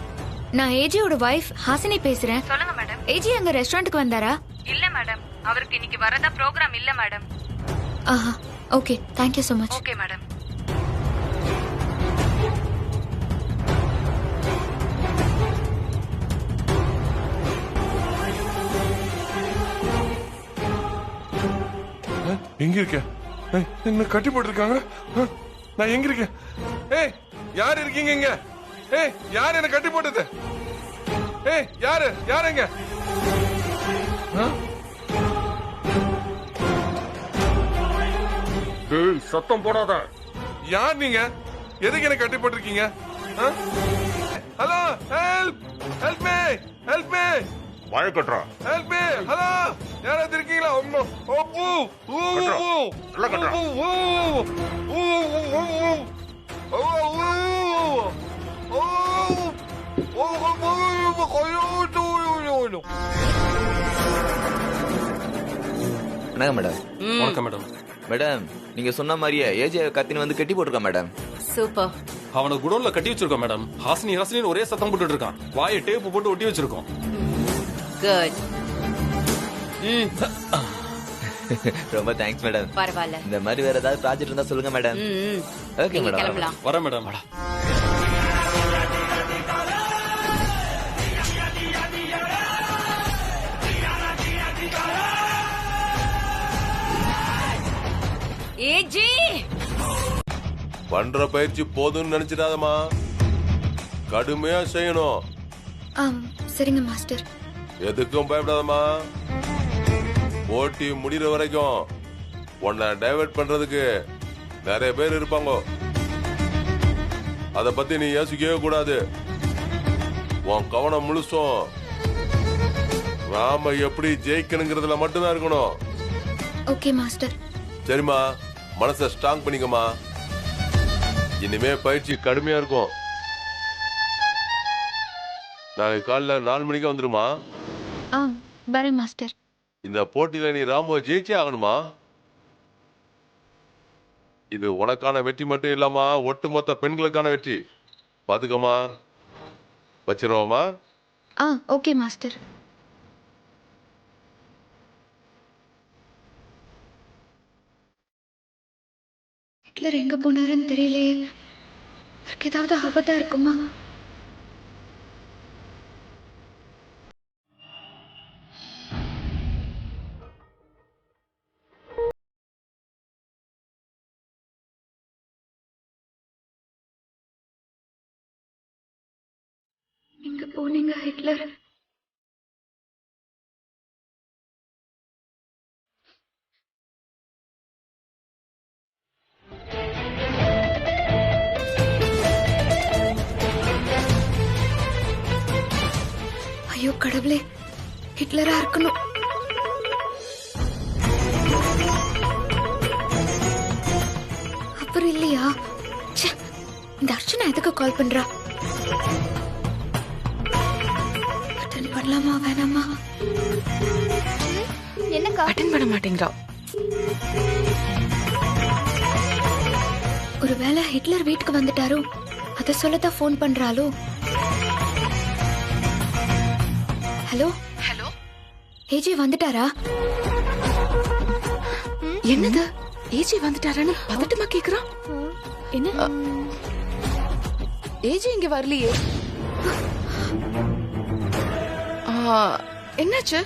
நான் ஏஜியோட வைஃப் ஹாசினி பேசுறேன். சொல்லுங்க மேடம். ஏஜி அங்க ரெஸ்டாரண்ட்டுக்கு வந்தாரா? இல்ல மேடம், அவருக்கு இன்னைக்கு வரதா ப்ரோக்ராம் இல்ல மேடம். ஆஹா, okay, thank you so much. Okay madam. எங்க இருக்க? என்ன கட்டி போட்டிருக்காங்க. நான் எங்க இருக்கேன்? ஏய், யார் இருக்கீங்க இங்க? ஏய், யார் என்ன கட்டி போட்டது? ஏய், யாருங்க? டேய் சத்தம் போடாத. யார் நீங்க? எதுக்கு என்ன கட்டி போட்டிருக்கீங்க? ஹலோ, ஹெல்ப் ஹெல்ப் மீ வாய கட்டுறா. Help me. ஹலோ, யாராவது இருக்கீங்களா? அம்மா, ஓ நல்லா கட்டுறா. வணக்கம் மேடம். வணக்கம் மேடம். மேடம், நீங்க சொன்ன மாதிரியே ஏஜே கத்தின்னு வந்து கட்டி போட்டிருக்கா மேடம். சூப்பர். அவனை குடோன்ல கட்டி வச்சிருக்கோம் மேடம். ஹாசினி ஒரே சத்தம் போட்டுட்டு இருக்கான். வாயை டேப்பு போட்டு ஒட்டி வச்சிருக்கோம். குட். ரொம்ப தேங்க்ஸ் மேடம். பரவாயில்ல. இந்த மாதிரி வேற ஏதாவது ப்ராஜெக்ட் இருந்தா சொல்லுங்க மேடம். Okay madam. கிளம்பலாம். வரேன் மேடம். ஏஜி பண்ற பயிற்சி போதும்னு நினைச்சிடாதமா, கடுமையா செய்யணும். சரிங்க மாஸ்டர். எதுக்கும் பயப்படாதமா. போட்டி முடிகிற வரைக்கும் உன்னை டைவர்ட் பண்றதுக்கு நிறைய பேர் இருப்பாங்க. அத பத்தி நீ யோசிக்கவே கூடாது. உன் கவனம் முழுசும் நாம எப்படி ஜெயிக்கணுங்கிறதுல மட்டும்தான் இருக்கணும். Okay master. சரிம்மா, மனசை ஸ்ட்ராங் பண்ணிக்கமா. இனிமே பயிற்சி கடுமையா இருக்கும். நாளைக்கு காலைல 4 மணிக்கு வந்துருமா. வரேன் மாஸ்டர். இந்த போட்டியில நீ ராமுவை ஜெயிச்சே ஆகணுமா. இது உனக்கான வெற்றி மட்டும் இல்லாமா, ஒட்டுமொத்த பெண்களுக்கான வெற்றி. பாத்துக்கமா. வச்சிருவோமா. Okay master. ஹிட்லர் எங்க போனாருன்னு தெரியலையே. ஏதாவது ஆபத்தா இருக்குமா? எங்க போனீங்க ஹிட்லர்? ஐயோ கடவுளே, ஹிட்லரா இருக்கணும். அப்புறம் இல்லையா? இந்த அர்ச்சனா எதுக்கு கால் பண்றா? அட்டன் பண்ணலாமா வேணாமா? என்னக்கா அட்டெண்ட் பண்ண மாட்டேங்கிறா. ஒருவேளை ஹிட்லர் வீட்டுக்கு வந்துட்டாரோ, அத சொல்லதான் போன் பண்றாளோ? ஹலோ ஹலோ, ஏஜி வந்துட்டாரா? என்னது ஏஜி வந்துட்டாரான்னு பதட்டமா கேக்குறான். என்ன? ஏஜி இங்க வரலையே. என்னாச்சு?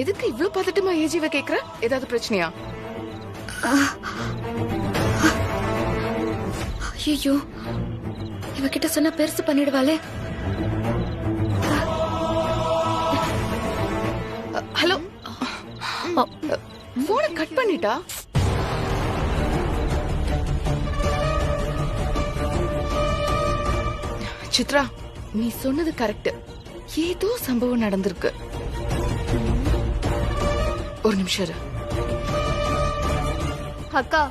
எதுக்கு இவ்ளோ பதட்டமா ஏஜிவை கேக்குற? ஏதாவது பிரச்சனையா? ஐயோ, இவகிட்ட சொன்னா பெருசு பண்ணிடுவாளே. ஹலோ, போனை கட் பண்ணிட்டா. சித்ரா, நீ சொன்னது கரெக்ட். ஏதோ சம்பவம் நடந்திருக்கு. ஒரு நிமிஷம் இரு. அக்கா,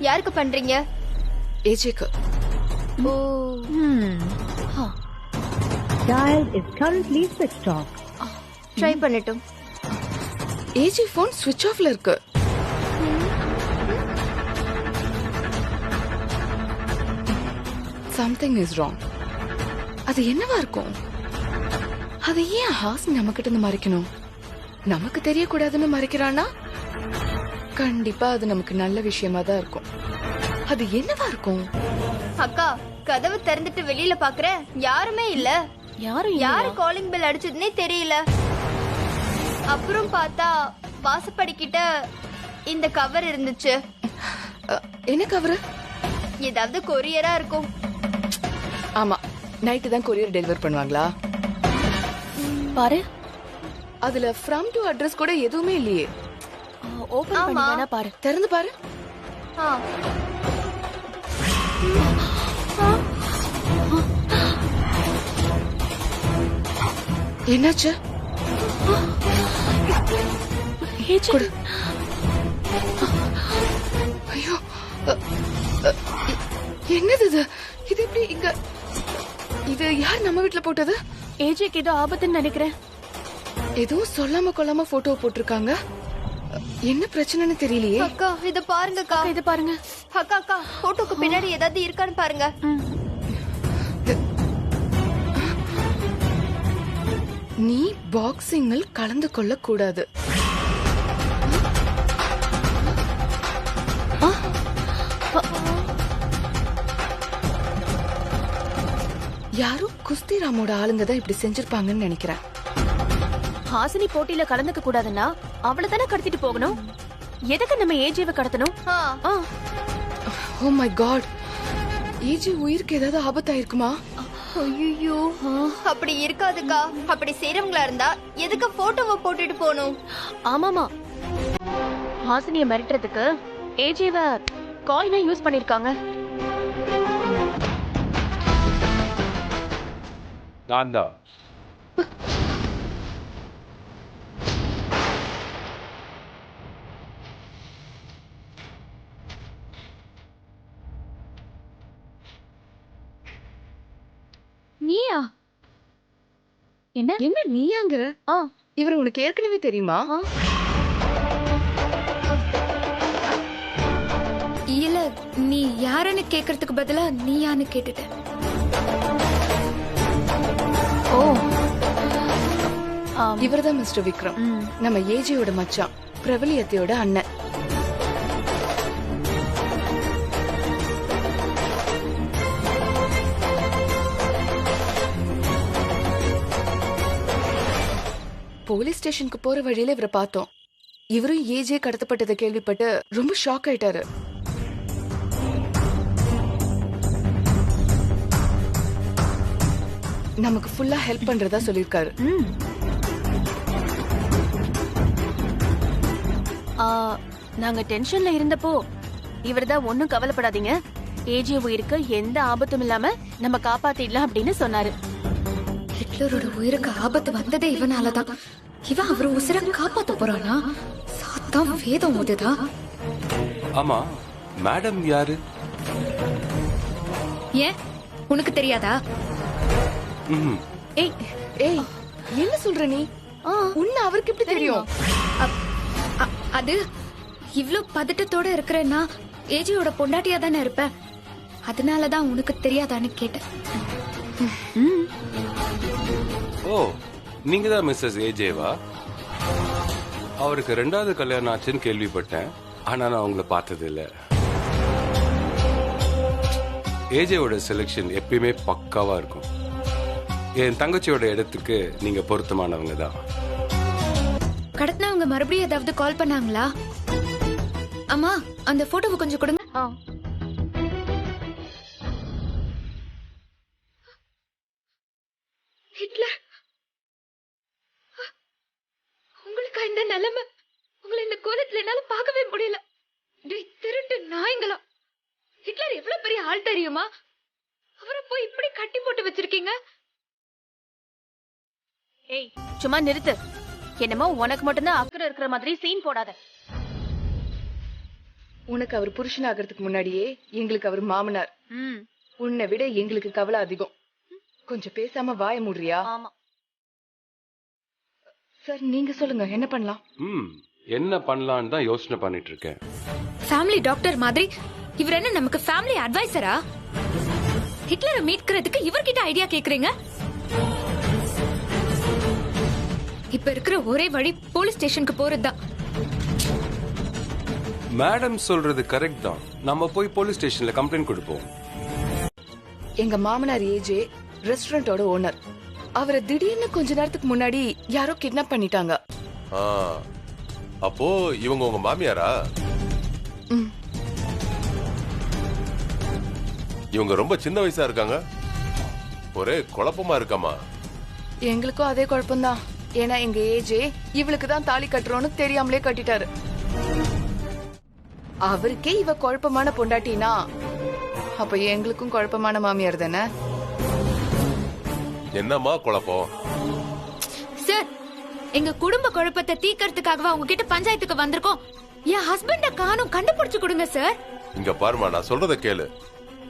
யாருக்கு பண்றீங்க? ஏஜேக்கு. ஓ. Dial is currently switched off. Try பண்ணட்டும். ஏஜி போன் ஸ்விட்ச் ஆஃப்ல இருக்கு. Something is wrong. அது என்னவா இருக்கும்? அது ஏன் ஹாசினி நம்ம கிட்ட இருந்து மறைக்கணும்? நமக்கு தெரியக்கூடாதுன்னு மறைக்கிறானா? கண்டிப்பா அது நமக்கு நல்ல விஷயமா தான் இருக்கும். அது என்னவா இருக்கும்? அக்கா, கதவு திறந்துட்டு வெளியில பாக்குறேன், யாருமே இல்ல. யாரு காலிங் பெல் அடிச்சதுன்னே தெரியல. அப்புறம் பார்த்தா வாசப்படிக்கிட்ட இந்த கவர் இருந்துச்சு. என்ன கவர்? ஏதாவது கொரியரா இருக்கும். ஆமா, நைட்டு தான் கொரியர் டெலிவர் பண்ணுவாங்களா? பாரு, அதுல ஃப்ரம் டு அட்ரஸ் கூட எதுவுமே இல்லையே. ஓபன் பண்ணி வேணா பாரு. திறந்து பாரு. என்னாச்சு? ஐயோ, என்னது இது? இது எப்படி இங்க? இது யார் நம்ம வீட்டுல போட்டது? ஏஜேக்கு ஏதோ ஆபத்துன்னு நினைக்கிறேன். ஏதோ சொல்லாம கொள்ளாம போட்டோ போட்டிருக்காங்க. என்ன பிரச்சனைன்னு தெரியலையே. அக்கா, இத பாருங்க அக்கா. இது பாருங்க. அக்கா அக்கா, போட்டோக்கு பின்னாடி ஏதாவது இருக்கான்னு பாருங்க. நீ பாக்ஸிங்கில் கலந்து கொள்ள கூடாது. யாரும் குஸ்தி ராமோட ஆளுங்க தான் இப்படி செஞ்சிருப்பாங்கன்னு நினைக்கிறேன். ஹாசினி போட்டியில கலந்துக்க கூடாதுன்னா அவளை தானே கடத்திட்டு போகணும். எதுக்கு நம்ம ஏஜேவை கடத்தணும்? ஓ மை காட், ஏஜி உயிருக்கு ஏதாவது ஆபத்தாயிருக்குமா? ஐயோ, அப்படி இருக்காதுக்கா. அப்படி செய்யறவங்களா இருந்தா எதுக்கு போட்டோவை போட்டுட்டு போகணும்? ஆமாமா, ஹாசினிய மிரட்டுறதுக்கு ஏஜேவை காயினா யூஸ் பண்ணிருக்காங்க. நான் தான். நீயா? என்ன நீயாங்க? இவர் உனக்கு ஏற்கனவே தெரியுமா? இல்ல, நீ யாருன்னு கேக்குறதுக்கு பதிலா நீயான்னு கேட்டுட்ட. ஓ, இவர்தான் மிஸ்டர் விக்ரம், நம்ம ஏஜியோட மச்சான், பிரபலியத்தையோட அண்ணன். போலீஸ் ஸ்டேஷனுக்கு போற வழியில இவரை பார்த்தோம். இவரும் ஏஜே கடத்தப்பட்டதை கேள்விப்பட்டு ரொம்ப ஷாக் ஆயிட்டாரு. நமக்கு ஃபுல்லா ஹெல்ப் பண்றதா சொல்லிருக்காரு. நாங்க டென்ஷன்ல இருந்தப்போ இவர்தான் ஒன்னும் கவலைப்படாதீங்க, ஏஜே உயிருக்கு எந்த ஆபத்தும் இல்லாம நம்ம காப்பாத்திடலாம் அப்படின்னு சொன்னாரு. ஹிட்லரோட உயிருக்கு ஆபத்து வந்ததே இவனாலதான். இவன் அவர் உசிர காப்பாத்த போறானா? சாத்தான் வேதம் ஓதுதா? ஆமா, மேடம் யாரு? ஏன் உனக்கு தெரியாதா? ஏய் ஏய், என்ன சொல்ற நீ? உன்ன அவருக்கு எப்படி தெரியும்? அது இவ்ளோ பதட்டத்தோட இருக்கிறேன்னா ஏஜியோட பொண்டாட்டியா தானே இருப்ப. அதனாலதான் உனக்கு தெரியாதான்னு கேட்டேன். ஓ, நீங்க தான் மிஸ்ஸஸ் ஏஜேவா? அவருக்கு 2வது கல்யாணம் ஆச்சுன்னு கேள்விப்பட்டேன். ஆனா நான் உங்களை பார்த்தது இல்ல. ஏஜேவோட செலெக்ஷன் எப்பயுமே பக்காவா இருக்கும். என் தங்கச்சியோட இடத்துக்கு நீங்க பொருத்தமானவங்க தான். கடத்தினவங்க மறுபடியும் ஏதாவது கால் பண்ணாங்களா? அம்மா, அந்த போட்டோவை கொஞ்சம் கொடுங்க. ஹிட்லர், உங்களுக்கு இந்த நிலைமை, உங்களை இந்த கோலத்துல என்னால பார்க்கவே முடியல. டேய் திருட்டு நாய்ங்களா, ஹிட்லர் எவ்வளவு பெரிய ஆள் தெரியுமா? அவரை போய் இப்படி கட்டி போட்டு வச்சிருக்கீங்க. ஏய் சும்மா நிறுத்து. என்னமோ உனக்கு மட்டும்தான் அக்கறை இருக்கிற மாதிரி சீன் போடாத. உனக்கு அவர் புருஷன் ஆகிறதுக்கு முன்னாடியே எங்களுக்கு அவர் மாமனார். உன்னை விட எங்களுக்கு கவலை அதிகம். கொஞ்சம் பேசாம வாய மூடுறியா? ஆமா சார், நீங்க சொல்லுங்க, என்ன பண்ணலாம்? என்ன பண்ணலான்னு தான் யோசனை பண்ணிட்டு இருக்கேன். ஃபேமிலி டாக்டர் மாதிரி இவர் என்ன நமக்கு ஃபேமிலி அட்வைசரா? ஹிட்லரை மீட்கிறதுக்கு இவர்கிட்ட ஐடியா கேக்குறீங்க? இப்ப இருக்கிற ஒரே வழி போலீஸ் ஸ்டேஷனுக்கு போறதுதான். மேடம் சொல்றது கரெக்ட் தான். நம்ம போய் போலீஸ் ஸ்டேஷன்ல கம்ப்ளைண்ட் கொடுப்போம். எங்க மாமனார் ஏஜே ரெஸ்டாரண்டோட ஓனர். அவரை திடீர்னு கொஞ்ச நேரத்துக்கு முன்னாடி யாரோ கிட்னாப் பண்ணிட்டாங்க. அப்போ இவங்க உங்க மாமியாரா? இவங்க ரொம்ப சின்ன வயசா இருக்காங்க. ஒரே குழப்பமா இருக்காமா? எங்களுக்கும் அதே குழப்பம்தான். ஏன்னா எங்க ஏஜே இவளுக்கு தான் தாலி கட்டுறோன்னு தெரியாமலே கட்டிட்டாரு. அவருக்கே இவ குழப்பமான பொண்டாட்டினா அப்ப எங்களுக்கும் குழப்பமான மாமியார் தானே. என்னம்மா குழப்பம்? சார், எங்க குடும்ப குழப்பத்தை தீக்கிறதுக்காகவா உங்ககிட்ட பஞ்சாயத்துக்கு வந்திருக்கோம். என் ஹஸ்பண்ட காணோம், கண்டுபிடிச்சு கொடுங்க சார். இங்க பாருமா, நான் சொல்றத கேளு.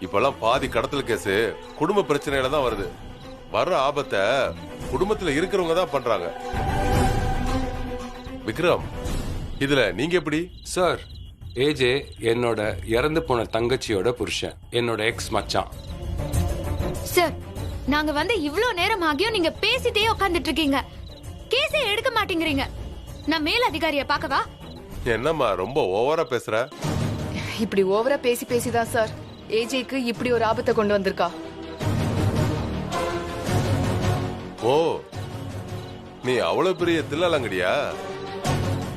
இப்பெல்லாம் பாதி கடத்தல் கேஸ் குடும்ப பிரச்சனையில தான் வருது. வர்ற ஆபத்தை குடும்பத்துல இருக்கிறவங்க தான் பண்றாங்க. விக்ரம், இதுல நீங்க எப்படி? சார், ஏஜே என்னோட இறந்து போன தங்கச்சியோட புருஷன், என்னோட எக்ஸ் மச்சான். சார், நாங்க வந்து இவ்ளோ நேரம் ஆகியும் நீங்க பேசிட்டே உட்கார்ந்துட்டு இருக்கீங்க. கேஸே எடுக்க மாட்டேங்கிறீங்க. நான் மேல் அதிகாரியை பார்க்கவா? என்னம்மா ரொம்ப ஓவரா பேசுற? இப்படி ஓவரா பேசி பேசிதான் சார் ஏஜேக்கு இப்படி ஒரு ஆபத்தை கொண்டு வந்திருக்கா. ஓ, நீ அவ்வளவு பெரிய தில்லாலங்கடியா?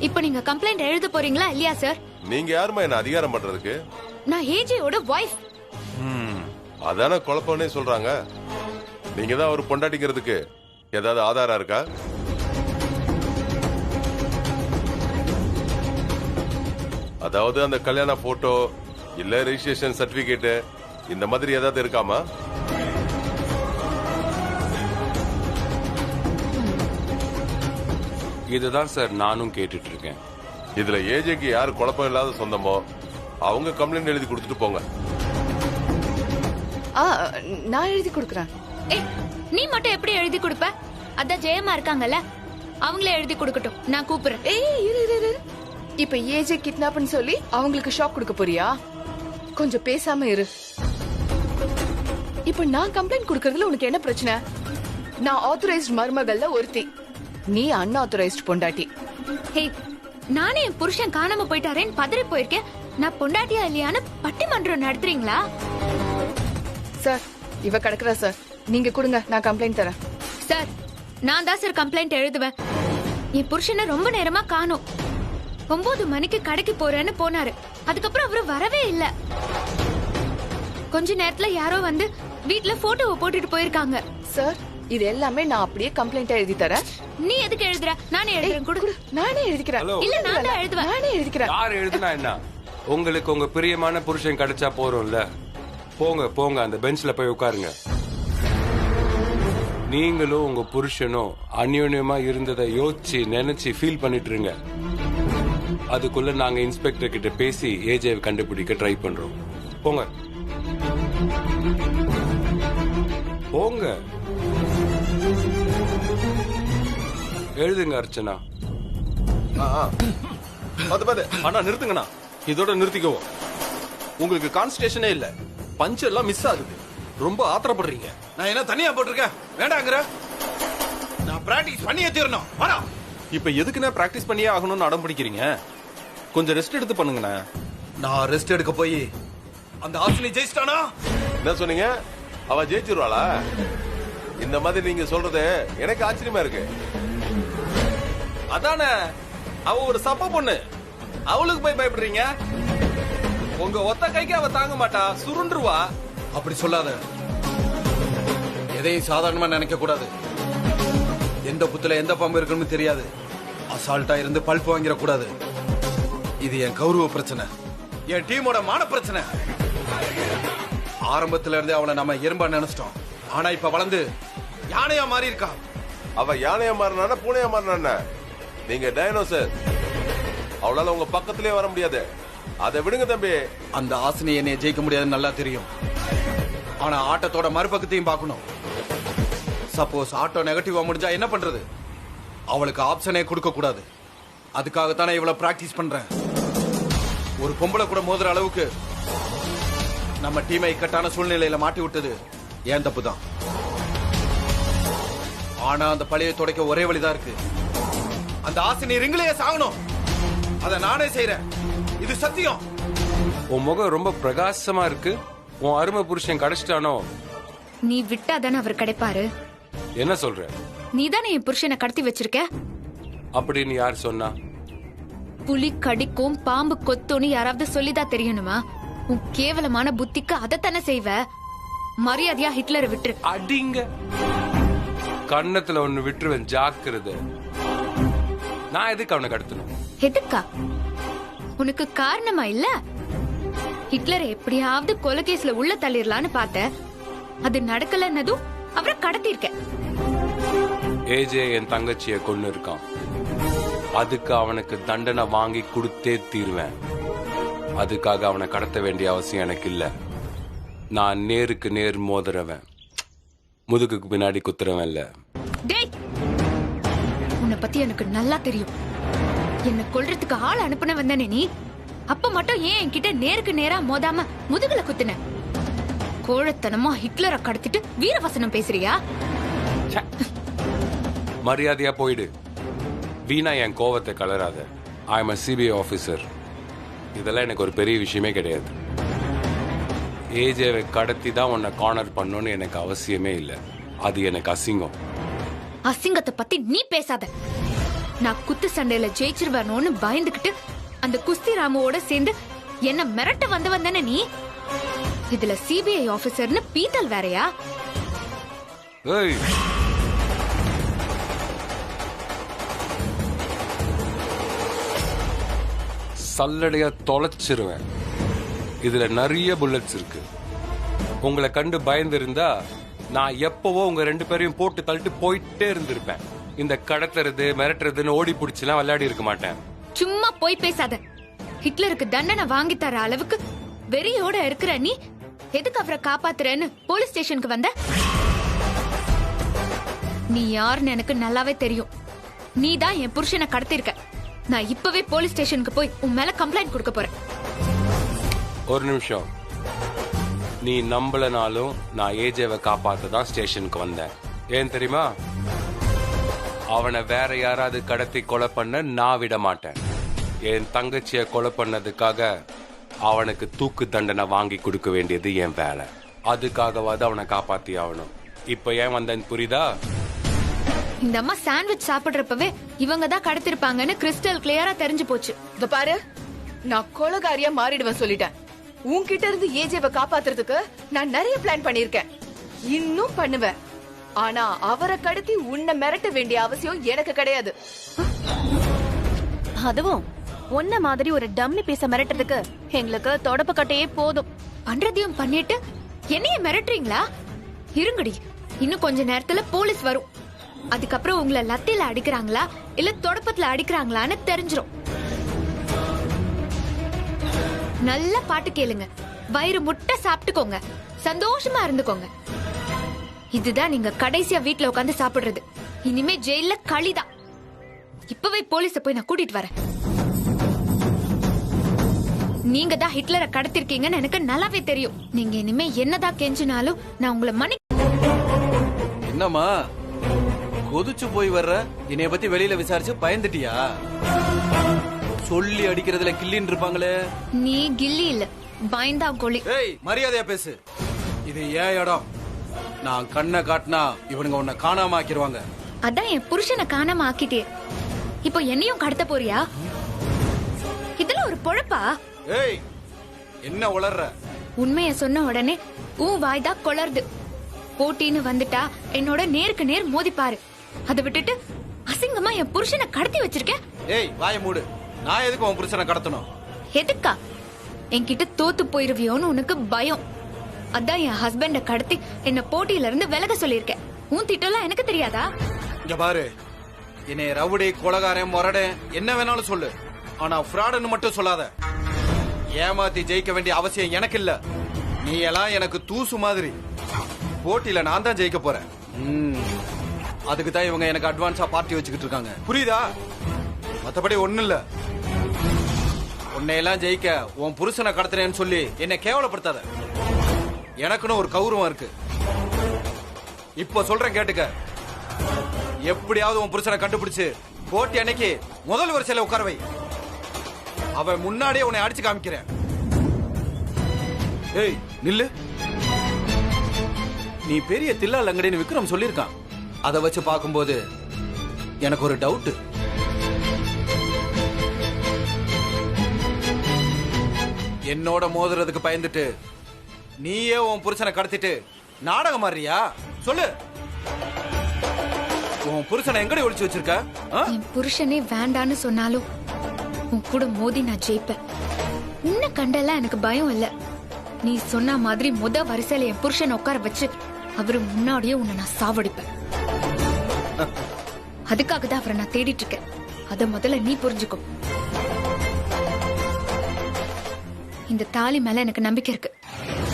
இப்ப நீங்க கம்ப்ளைண்ட் எழுத போறீங்களா இல்லையா சார்? நீங்க யாருமா என்ன அதிகாரம் பண்றதுக்கு? நான் ஏஜேயோட வைஃப். அதான குழப்பம்னே சொல்றாங்க. நீங்க தான் ஒரு பொண்டாட்டிக்கிறதுக்கு ஏதாவது ஆதாரம் இருக்கா? அதாவது அந்த கல்யாண போட்டோ இல்ல ரெஜிஸ்ட்ரேஷன் சர்டிபிகேட் இந்த மாதிரி ஏதாவது இருக்காமா? இதுதான் சார் நானும் கேட்டுட்டு இருக்கேன். இதுல ஏஜேக்கு யாரு குழப்பம் இல்லாத சொந்தமோ அவங்க கம்ப்ளைண்ட் எழுதி கொடுத்துட்டு போங்க. நான் எழுதி கொடுக்கறேன். ஏய், நீ மட்டும் எப்படி எழுதி கொடுப்ப? அதான் ஜெயமா இருக்காங்கல்ல, அவங்களே எழுதி கொடுக்கட்டும். நான் கூப்பிடுறேன். ஏய் இரு. இப்ப ஏஜே கிட்னாப்னு சொல்லி அவங்களுக்கு ஷாக் கொடுக்க போறியா? கொஞ்சம் பேசாம இரு. இப்ப நான் கம்ப்ளைண்ட் கொடுக்கறதுல உனக்கு என்ன பிரச்சனை? நான் ஆத்தரைஸ்ட் மருமகள்ல ஒருத்தி, நீ அன்ஆத்தரைஸ்ட் பொண்டாட்டி. ஹே, நானே என் புருஷன் காணாம போயிட்டாரேன்னு பதறி போயிருக்கேன். நான் பொண்டாட்டியா இல்லையான்னு பட்டிமன்றம் நடத்துறீங்களா? சார், இவ கிடக்குறா சார். நீங்க கொடுங்க, நான் கம்ப்ளைண்ட் தரேன். சார், நான் தான் சார் கம்ப்ளைண்ட் எழுதுவேன். என் புருஷனை ரொம்ப நேரமா காணோம். 9 மணிக்கு கடைக்கு போறேன்னு போனாரு. அதுக்கப்புறம் அவரு வரவே இல்ல. கொஞ்ச நேரத்துல யாரோ வந்து வீட்ல போட்டோவை போட்டுட்டு போயிருக்காங்க. சார், இது எல்லாமே நான் அப்படியே கம்ப்ளைண்ட் எழுதி தரேன். நீ எதுக்கு எழுதுற? நானே எழுதுறேன். குடு. நானே எழுதிக்கிறேன். இல்ல, நான் தான் எழுதுவேன். நானே எழுதிக்கிறேன். யார் எழுதுனா என்ன? உங்களுக்கு உங்க பிரியமான புருஷன் கிடைச்சா போறோம்ல. போங்க போங்க, அந்த பெஞ்ச்ல போய் உட்காருங்க. நீங்களும் உங்க புருஷனும் அந்யோன்யமா இருந்ததை யோசிச்சு நினைச்சு ஃபீல் பண்ணிட்டு இருங்க. அதுக்குள்ள நாங்க இன்ஸ்பெக்டர் கிட்ட பேசி ஏஜே கண்டுபிடிக்க ட்ரை பண்றோம். போங்க போங்க, எழுதுங்க அர்ச்சனா. அண்ணா நிறுத்துங்கண்ணா, இதோட நிறுத்திக்குவோம். உங்களுக்கு கான்சன்ட்ரேஷனே இல்ல, பஞ்ச் எல்லாம் மிஸ் ஆகுது. ரொம்ப ஆத்திரப்படுறீங்க. நான் என்ன தனியா போட்டிருக்கேன்? வேண்டாங்கிற? நான் பிராக்டிஸ் பண்ணியே தீரணும். வாடா. இப்ப எதுக்குண்ணா பிராக்டிஸ் பண்ணியே ஆகணும்னு அடம் பிடிக்கிறீங்க? கொஞ்சம் ரெஸ்ட் எடுத்து பண்ணுங்கண்ணா. நான் ரெஸ்ட் எடுக்க போய் அந்த ஆசினி ஜெயிச்சிட்டானா? என்ன சொன்னீங்க? அவ ஜெயிச்சிருவாளா? இந்த மாதிரி நீங்க சொல்றது எனக்கு ஆச்சரியமா இருக்கு. அதானே, அவ ஒரு சப்ப பொண்ணு, அவளுக்கு போய் பயப்படுறீங்க. உங்க ஒத்த கைக்கு அவ தாங்க மாட்டா, சுருண்டுருவா. அப்படி சொல்லாத. எதையும் சாதாரணமா நினைக்க கூடாது. எந்த புத்துல எந்த பாம்பு இருக்குன்னு தெரியாது. அசால்ட்டா இருந்து பல்ப் வாங்கிடக்கூடாது. இது என் கௌரவ பிரச்சனை, என் டீமோட மான பிரச்சனை. ஆரம்பத்துல இருந்தே அவளை நம்ம எறும்பா நினைச்சிட்டோம். ஆனா இப்ப வளர்ந்து யானையா மாறி இருக்கா. அவ யானையா மாறினா பூனையா மாறினா? நீங்க டைனோசர். அவளால உங்க பக்கத்திலே வர முடியாது. அதை விடுங்க தம்பி. அந்த ஆசினி என்னைய ஜெயிக்க முடியாதுன்னு நல்லா தெரியும். ஆனா ஆட்டத்தோட மறுபக்கத்தையும் பார்க்கணும். சப்போஸ் ஆட்டோ நெகட்டிவா முடிஞ்சா என்ன பண்றது? அவளுக்கு ஆப்ஷனே கொடுக்க கூடாது. அதுக்காகத்தானே இவ்வளவு பிராக்டிஸ் பண்றேன். ஒரு பொம்பளை கூட மோதுற அளவுக்கு நம்ம டீமை இக்கட்டான சூழ்நிலையில மாட்டி விட்டது ஏன் தப்பு தான். ஆனா அந்த பழைய துடைக்க ஒரே வழிதான் இருக்கு. அந்த ஆசினி ரிங்கிலேயே சாகணும். அத நானே செய்யறேன். இது சத்தியம். உன் முகம் ரொம்ப பிரகாசமா இருக்கு. உன் அருமை புருஷன் கிடைச்சிட்டானோ? நீ விட்டாதானே அவர் கிடைப்பாரு. என்ன சொல்ற? நீ தானே என் புருஷனை கடத்தி வச்சிருக்க. அப்படின்னு யார் சொன்னா? புலி கடிக்கும் பாம்பு கொத்துன்னு யாராவது சொல்லிதான் தெரியணுமா? உன் கேவலமான புத்திக்கு அதைத்தானே செய்வ. மரியாதையா ஹிட்லரை விட்டுரு. அடிங்க. கண்ணத்துல ஒண்ணு விட்டுருவேன், ஜாக்கிரதை. நான் எதுக்கு அவனை கடத்தணும்? எதுக்கா? உனக்கு காரணமா இல்ல? ஹிட்லரை எப்படியாவது கொலைகேஸ்ல உள்ள தள்ளிடலான்னு பார்த்த. அது நடக்கலன்னதும் அவரை கடத்திருக்க. ஏஜே என் தங்கச்சிய கொன்னு இருக்கான். அதுக்கு அவனுக்கு தண்டனை வாங்கி கொடுத்தே தீருவேன். அதுக்காக அவனை கடத்த வேண்டிய அவசியம் எனக்கு இல்ல. நான் நேருக்கு நேர் மோதுறவன், முதுகுக்கு பின்னாடி குத்துறவன் இல்ல. டேய், உன்னை பத்தி எனக்கு நல்லா தெரியும். என்ன கொல்றதுக்கு ஆள் அனுப்புன வந்தனே நீ. அப்ப மட்டும் ஏன் என்கிட்ட நேருக்கு நேரா மோதாம முதுகுல குத்துன? கோழத்தனமா ஹிட்லரை கடத்திட்டு வீரவசனம் பேசுறியா? மரியாதையா போயிடு. வீணா என் கோவத்தை கலராத. I am a CBI officer. இதெல்லாம் எனக்கு ஒரு பெரிய விஷயமே கிடையாது. ஏஜேவை கடத்தி தான் உன்னை கார்னர் பண்ணணும்னு எனக்கு அவசியமே இல்லை. அது எனக்கு அசிங்கம். அசிங்கத்தை பத்தி நீ பேசாத. நான் குத்து சண்டையில ஜெயிச்சிருவேனோன்னு பயந்துகிட்டு அந்த குஸ்தி ராமுவோட சேர்ந்து என்ன மிரட்ட வந்தவன் நீ. இதுல CBI ஆபீசர்னு பீத்தல் வேறையா? ஏய், சல்லடையா தொலைச்சிருவேன். இதுல நிறைய புல்லட்ஸ் இருக்கு. உங்களை கண்டு பயந்து இருந்தா நான் எப்பவோ உங்க 2 பேரையும் போட்டு தள்ளிட்டு போயிட்டே இருந்திருப்பேன். இந்த கடத்துறது மிரட்டுறதுன்னு ஓடி பிடிச்சலாம் விளையாடி இருக்க மாட்டேன். சும்மா போய் பேசாத. ஹிட்லருக்கு தண்டனை வாங்கி தர அளவுக்கு வெறியோட இருக்கிற நீ எதுக்கு அவரை காப்பாத்துறேன்னு போலீஸ் ஸ்டேஷனுக்கு வந்த? நீ யாருன்னு எனக்கு நல்லாவே தெரியும். நீ தான் என் புருஷனை கடத்திருக்க. நான் இப்பவே போலீஸ் ஸ்டேஷனுக்கு போய் உன் மேல கம்ப்ளைண்ட் கொடுக்க போறேன். ஒரு நிமிஷம். நீ நம்பலனாலும் நான் ஏஜேவை காப்பாத்த தான் ஸ்டேஷனுக்கு வந்தேன். ஏன் தெரியுமா? அவனை வேற யாராவது கடத்தி கொலை பண்ண நான் விட மாட்டேன். என் தங்கச்சிய கொலை பண்ணதுக்காக அவனுக்கு தூக்கு தண்டனை வாங்கி கொடுக்க வேண்டியது என் வேலை. அதுக்காகவாது அவனை காப்பாத்தி ஆகணும். இப்ப ஏன் வந்தேன்னு புரியுதா? இந்த அம்மா சாண்ட்விச் சாப்பிடுறப்பவே இவங்க தான் கடத்திருப்பாங்கன்னு கிறிஸ்டல் கிளியரா தெரிஞ்சு போச்சு. இத பாரு, நான் கொலகாரியா மாறிடுவேன் சொல்லிட்டேன். உன்கிட்ட இருந்து ஏஜேவை காப்பாத்துறதுக்கு நான் நிறைய பிளான் பண்ணிருக்கேன். இன்னும் பண்ணுவேன். ஆனா அவரை கடத்தி உன்னை மிரட்ட வேண்டிய அவசியம் எனக்கு கிடையாது. அதுவும் உன்ன மாதிரி ஒரு டம்மி பீஸ மிரட்டுறதுக்கு எங்களுக்கு தொடப்பு கட்டையே போதும். பண்றதையும் பண்ணிட்டு என்னைய மிரட்டுறீங்களா? இருங்கடி, இன்னும் கொஞ்ச நேரத்துல போலீஸ் வரும். அதுக்கப்புறம் உங்களை லத்தில அடிக்கிறாங்களா இல்ல தொடப்பத்துல அடிக்கிறாங்களான்னு தெரிஞ்சிரும். நல்ல பாட்டு கேளுங்க, வயிறு முட்டை சாப்பிட்டுக்கோங்க, சந்தோஷமா இருந்துக்கோங்க. இதுதான் நீங்க கடைசியா வீட்டுல உட்காந்து சாப்பிடுறது. இனிமே ஜெயில களிதான். இப்பவே போலீஸ போய் நான் கூட்டிட்டு வரேன். நீங்க தான் ஹிட்லரை கடத்திருக்கீங்கன்னு எனக்கு நல்லாவே தெரியும். நீங்க இனிமே என்னதான் கெஞ்சினாலும் நான் உங்களை மணி. என்னம்மா கொதிச்சு போய் வர்ற? என்னைய பத்தி வெளியில விசாரிச்சு பயந்துட்டியா? சொல்லி அடிக்கிறதுல கில்லின்னு இருப்பாங்களே. நீ கில்லி இல்ல, பயந்தா கோழி. ஏய், மரியாதையா பேசு. இது ஏன் இடம். நான் கண்ணை காட்டினா இவனுங்க உன்னை காணாம ஆக்கிடுவாங்க. அதான் என் புருஷனை காணாம ஆக்கிட்டே இப்போ என்னையும் கடத்த போறியா? இதுல ஒரு பொழப்பா? ஏய், என்ன உளர்ற? உண்மைய சொன்ன உடனே உன் வாய்தா கொளருது. போட்டின்னு வந்துட்டா என்னோட நேருக்கு நேர் மோதிப்பாரு. அதை விட்டுட்டு அசிங்கமா என் புருஷனை கடத்தி வச்சிருக்கேன். ஏய் வாய மூடு. நான் எதுக்கு உன் புருஷனை கடத்தணும்? எதுக்கா? என்கிட்ட தோத்து போயிருவியோன்னு உனக்கு பயம். அதான் என் ஹஸ்பண்ட கடத்தி என்ன போட்டியில இருந்து விலக சொல்லிருக்கேன். உன் திட்டம்லாம் எனக்கு தெரியாதா? இங்க பாரு, என்னை ரவுடி, கொலகாரன், முரடு என்ன வேணாலும் சொல்லு. ஆனா ஃப்ராடுன்னு மட்டும் சொல்லாத. ஏமாத்தி ஜெயிக்க வேண்டிய அவசியம் எனக்கு இல்ல. நீ எல்லாம் எனக்கு தூசு மாதிரி. போட்டியில நான் தான் ஜெயிக்க போறேன். அதுக்கு தான் இவங்க எனக்கு அட்வான்ஸா பார்ட்டி வச்சுக்கிட்டு இருக்காங்க. புரியுதா? மத்தபடி ஒண்ணு இல்ல. உன்னையெல்லாம் ஜெயிக்க உன் புருஷனை கடத்துறேன்னு சொல்லி என்னை கேவலப்படுத்தாத. எனக்குன்னு ஒரு கௌரவம் இருக்கு. இப்ப சொல்றேன் கேட்டுக்க. எப்படியாவது உன் புருஷனை கண்டுபிடிச்சு போட்டி அன்னைக்கு முதல் வரிசையில உட்கார வை. அவன் முன்னாடியே உன்னை அடிச்சு காமிக்கிறேன். ஏய் நில்லு. நீ பெரிய தில்லா லங்கடின்னு விக்ரம் சொல்லியிருக்கான். அதை வச்சு பார்க்கும்போது எனக்கு ஒரு டவுட். என்னோட மோதுறதுக்கு பயந்துட்டு நீயே உன் புருஷனை கடத்திட்டு நாடகம் மாறியா? சொல்லு, உன் புருஷனை எங்கடி ஒளிச்சு வச்சிருக்க? என் புருஷனே வேண்டான்னு சொன்னாலும் உன் கூட மோதி நான் ஜெயிப்பேன். உன்னை கண்டெல்லாம் எனக்கு பயம் இல்ல. நீ சொன்ன மாதிரி முத வரிசையில என் புருஷனை உட்கார வச்சு அவரு முன்னாடியே உன்னை நான் சாவடிப்பேன். அதுக்காக தான் அவரை நான் தேடிட்டு இருக்கேன். அத முதல்ல நீ புரிஞ்சுக்கோ. இந்த தாலி மேல எனக்கு நம்பிக்கை இருக்கு.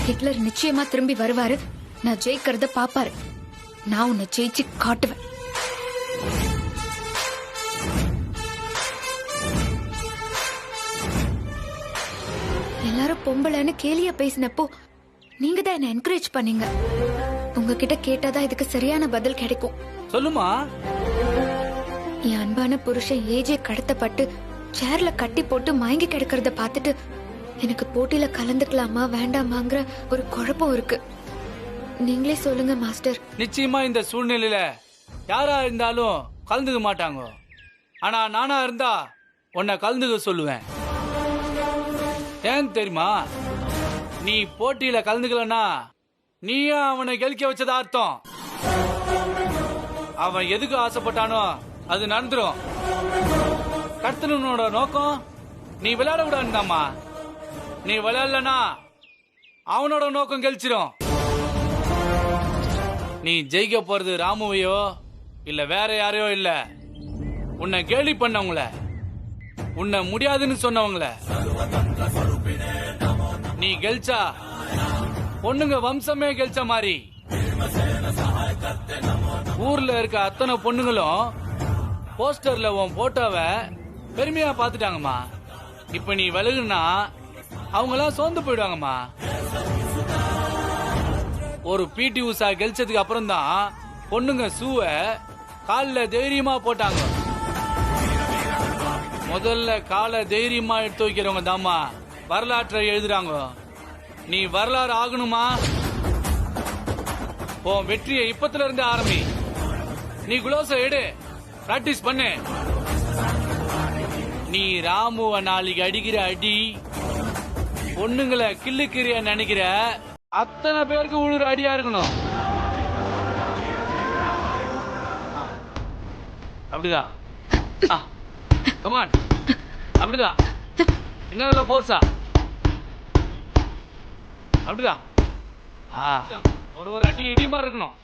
ஹிட்லர் நிச்சயமா திரும்பி வருவாரு. நான் ஜெயிக்கிறத பாப்பாரு. நான் உன்னை ஜெயிச்சு காட்டுவேன். எல்லாரும் பொம்பளைன்னு கேலியா பேசினப்போ நீங்க தான் என்ன என்கரேஜ் பண்ணீங்க. உங்ககிட்ட கேட்டாதான் இதுக்கு சரியான பதில் கிடைக்கும். சொல்லுமா. என் அன்பான புருஷன் ஏஜே கடத்தப்பட்டு சேர்ல கட்டி போட்டு மயங்கி கிடக்கிறத பாத்துட்டு எனக்கு போட்டியில கலந்துக்கலாமா வேண்டாமாங்கிற ஒரு குழப்பம் இருக்கு. நீங்களே சொல்லுங்க மாஸ்டர். நிச்சயமா இந்த சூழ்நிலையில யாரா இருந்தாலும் கலந்துக்க மாட்டாங்க. ஆனா நானா இருந்தா உன்னை கலந்துக்க சொல்லுவேன். ஏன் தெரியுமா? நீ போட்டியில கலந்துக்கலன்னா நீயும் அவனை கெலிக்க வச்சதா அர்த்தம். அவன் எதுக்கு ஆசைப்பட்டானோ அது நடந்துரும். கடத்தனோட நோக்கம் நீ விளையாட விடாண்டாமா. நீ விளையாடலனா அவனோட நோக்கம் கெலிச்சிரும். நீ ஜெயிக்க போறது ராமுவையோ இல்ல வேற யாரையோ இல்ல, உன்னை கேலி பண்ணவங்கள, உன்னை முடியாதுன்னு சொன்னவங்கள. நீ கெலிச்சா பொண்ணுங்க வம்சமே கெலிச்ச மாதிரி. ஊர்ல இருக்க அத்தனை பொண்ணுங்களும் போஸ்டர்ல உன் போட்டோவை பெருமையா பாத்துட்டாங்கம்மா. இப்ப நீ விலகுனா அவங்க எல்லாம் சோர்ந்து போயிடுவாங்கம்மா. ஒரு பிடி உஷா கெலிச்சதுக்கு அப்புறம் தான் பொண்ணுங்க ஷூவ கால்ல தைரியமா போட்டாங்க. முதல்ல காலை தைரியமா எடுத்து வைக்கிறவங்க தாமா வரலாற்றை எழுதுறாங்க. நீ வரலாறு ஆகணுமா? உன் வெற்றியை இப்பத்துல இருந்து ஆரம்பி. நீ குளோஸ எடு, பிராக்டிஸ் பண்ணு. நீ ராமுவ நாளைக்கு அடிக்கிற அடி பொண்ணுங்களை கிள்ளுக்கிறிய நினைக்கிற அத்தனை பேருக்கு உழுற அடியா இருக்கணும். அப்படிதான். கமான், அப்படிதான். என்ன போர்ஸா? அப்படிதான். ஒரு ஒரு அடி இடிமா இருக்கணும்.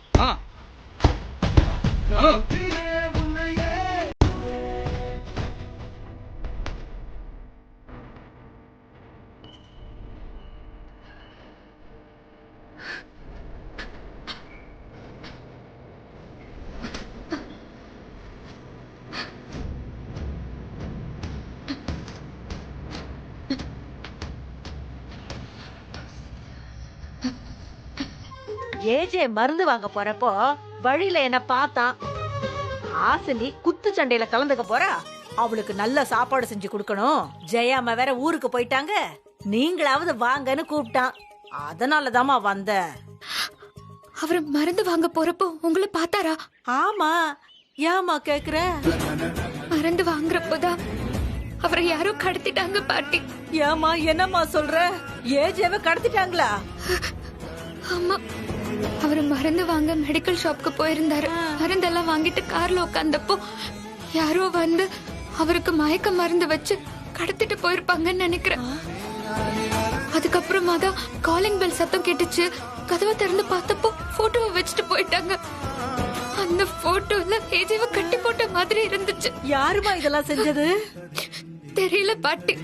ஏஜே மருந்து வாங்க போறப்போ வழியில என்ன பார்த்தான். ஆசினி குத்து சண்டையில கலந்துக்க போறா. அவளுக்கு நல்ல சாப்பாடு செஞ்சு கொடுக்கணும். ஜெயாம வேற ஊருக்கு போயிட்டாங்க. நீங்களாவது வாங்கன்னு கூப்பிட்டான். அதனாலதாமா வந்த. அவர் மருந்து வாங்க போறப்போ உங்களை பார்த்தாரா? ஆமா. ஏமா கேக்குற? மருந்து வாங்குறப்போதான் அவரை யாரோ கடத்திட்டாங்க பாட்டி. ஏமா என்னம்மா சொல்ற? ஏஜேவை கடத்திட்டாங்களா? ஆமா. அவரு மருந்து வாங்க மெடிக்கல் ஷாப்க்கு போயிருந்தாரு. மருந்தெல்லாம் வாங்கிட்டு கார்ல உட்கார்ந்தப்போ யாரோ வந்து அவருக்கு மயக்க மருந்து வச்சு கடத்திட்டு போயிருப்பாங்கன்னு நினைக்கிறேன். அதுக்கப்புறமா தான் காலிங் பெல் சத்தம் கேட்டுச்சு. கதவை திறந்து பார்த்தப்போ போட்டோவை வச்சுட்டு போயிட்டாங்க. அந்த போட்டோல ஏஜேவை கட்டி போட்ட மாதிரி இருந்துச்சு. யாருமா இதெல்லாம் செஞ்சது? தெரியல பாட்டி.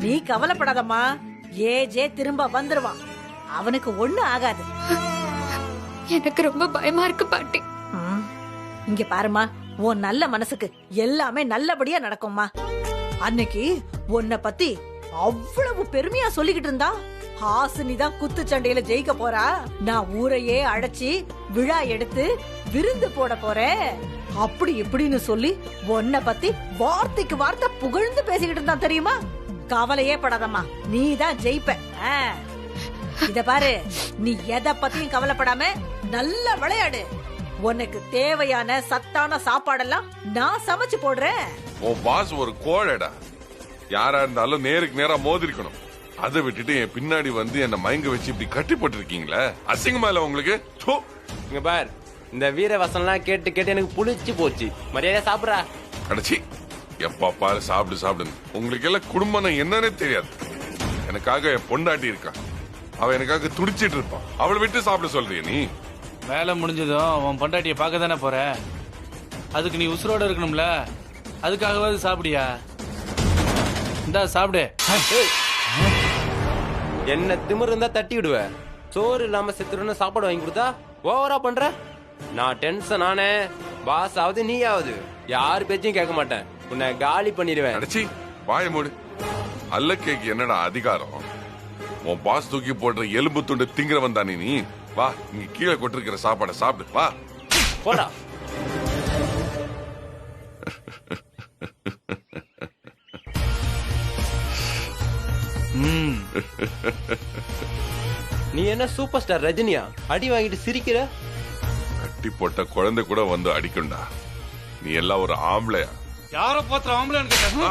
நீ கவலைப்படாதம்மா, ஏஜே திரும்ப வந்துருவான். அவனுக்கு ஒண்ணு ஆகாது. எனக்கு ரொம்ப பயமா இருக்கு பாட்டி. இங்க பாருமா, உன் நல்ல மனசுக்கு எல்லாமே நல்லபடியா நடக்கும்மா. அன்னைக்கு உன்னை பத்தி அவ்வளவு பெருமையா சொல்லிக்கிட்டு இருந்தா, ஹாசினி தான் குத்துச்சண்டையில ஜெயிக்க போறா, நான் ஊரையே அழைச்சி விழா எடுத்து விருந்து போட போறேன் அப்படி இப்படின்னு சொல்லி உன்னை பத்தி வார்த்தைக்கு வார்த்தை புகழ்ந்து பேசிக்கிட்டு இருந்தான் தெரியுமா? கவலையே படாதம்மா, நீ தான் ஜெயிப்ப. இத பாரு, நீ எதை பத்தியும் கவலைப்படாம நல்லா விளையாடு. உனக்கு தேவையான சத்தான சாப்பாடெல்லாம் நான் சமைச்சு போடுறேன். உன் பாஸ் ஒரு கோழடா. யாரா இருந்தாலும் நேருக்கு நேரா மோதிருக்கணும். அதை விட்டுட்டு என் பின்னாடி வந்து என்ன மயங்க வச்சு இப்படி கட்டி போட்டுருக்கீங்களே, அசிங்கமா இல்ல உங்களுக்கு? இங்க பார், இந்த வீர வசனம்லாம் கேட்டு கேட்டு எனக்கு புளிச்சு போச்சு. மரியாதை சாப்பிடுறா. அடச்சி, எப்ப பாரு சாப்பிடு சாப்பிடு. உங்களுக்கு எல்லாம் குடும்பம் என்னன்னே தெரியாது. எனக்காக என் பொண்டாட்டி இருக்கா, அவ எனக்காக துடிச்சிட்டு இருப்பான். அவளை விட்டு சாப்பிட சொல்றிய நீ? வேலை முடிஞ்சதும் உன் பொண்டாட்டிய பார்க்க தானே போற. அதுக்கு நீ உசுரோட இருக்கணும்ல, அதுக்காகவாது சாப்பிடியா? இந்தா சாப்பிடு. என்ன திமிரு இருந்தா தட்டி விடுவ. சோறு இல்லாம செத்துருன்னு சாப்பாடு வாங்கி கொடுத்தா ஓவரா பண்ற. நான் டென்ஷன் ஆனே, பாஸ் ஆகுது நீ ஆகுது, யாரு பேச்சையும் கேட்க மாட்டேன். உன்னை காலி பண்ணிடுவேன். அடச்சி, வாய மூடு. அல்ல கேக்கு என்னடா அதிகாரம்? உன் பாஸ் தூக்கி போடுற எலும்பு துண்டு திங்கிறவன் தானே நீ? வா, இங்க கீழே கொட்டிருக்கிற சாப்பாடை சாப்பிடு. வா போடா. நீ என்ன சூப்பர் ஸ்டார் ரஜினியா? அடி வாங்கிட்டு சிரிக்கிற? கட்டி போட்ட குழந்தை கூட வந்து அடிக்கும்டா. நீ எல்லாம் ஒரு ஆம்பளையா? யார பாத்திர ஆம்பளைன்னு கேட்டா?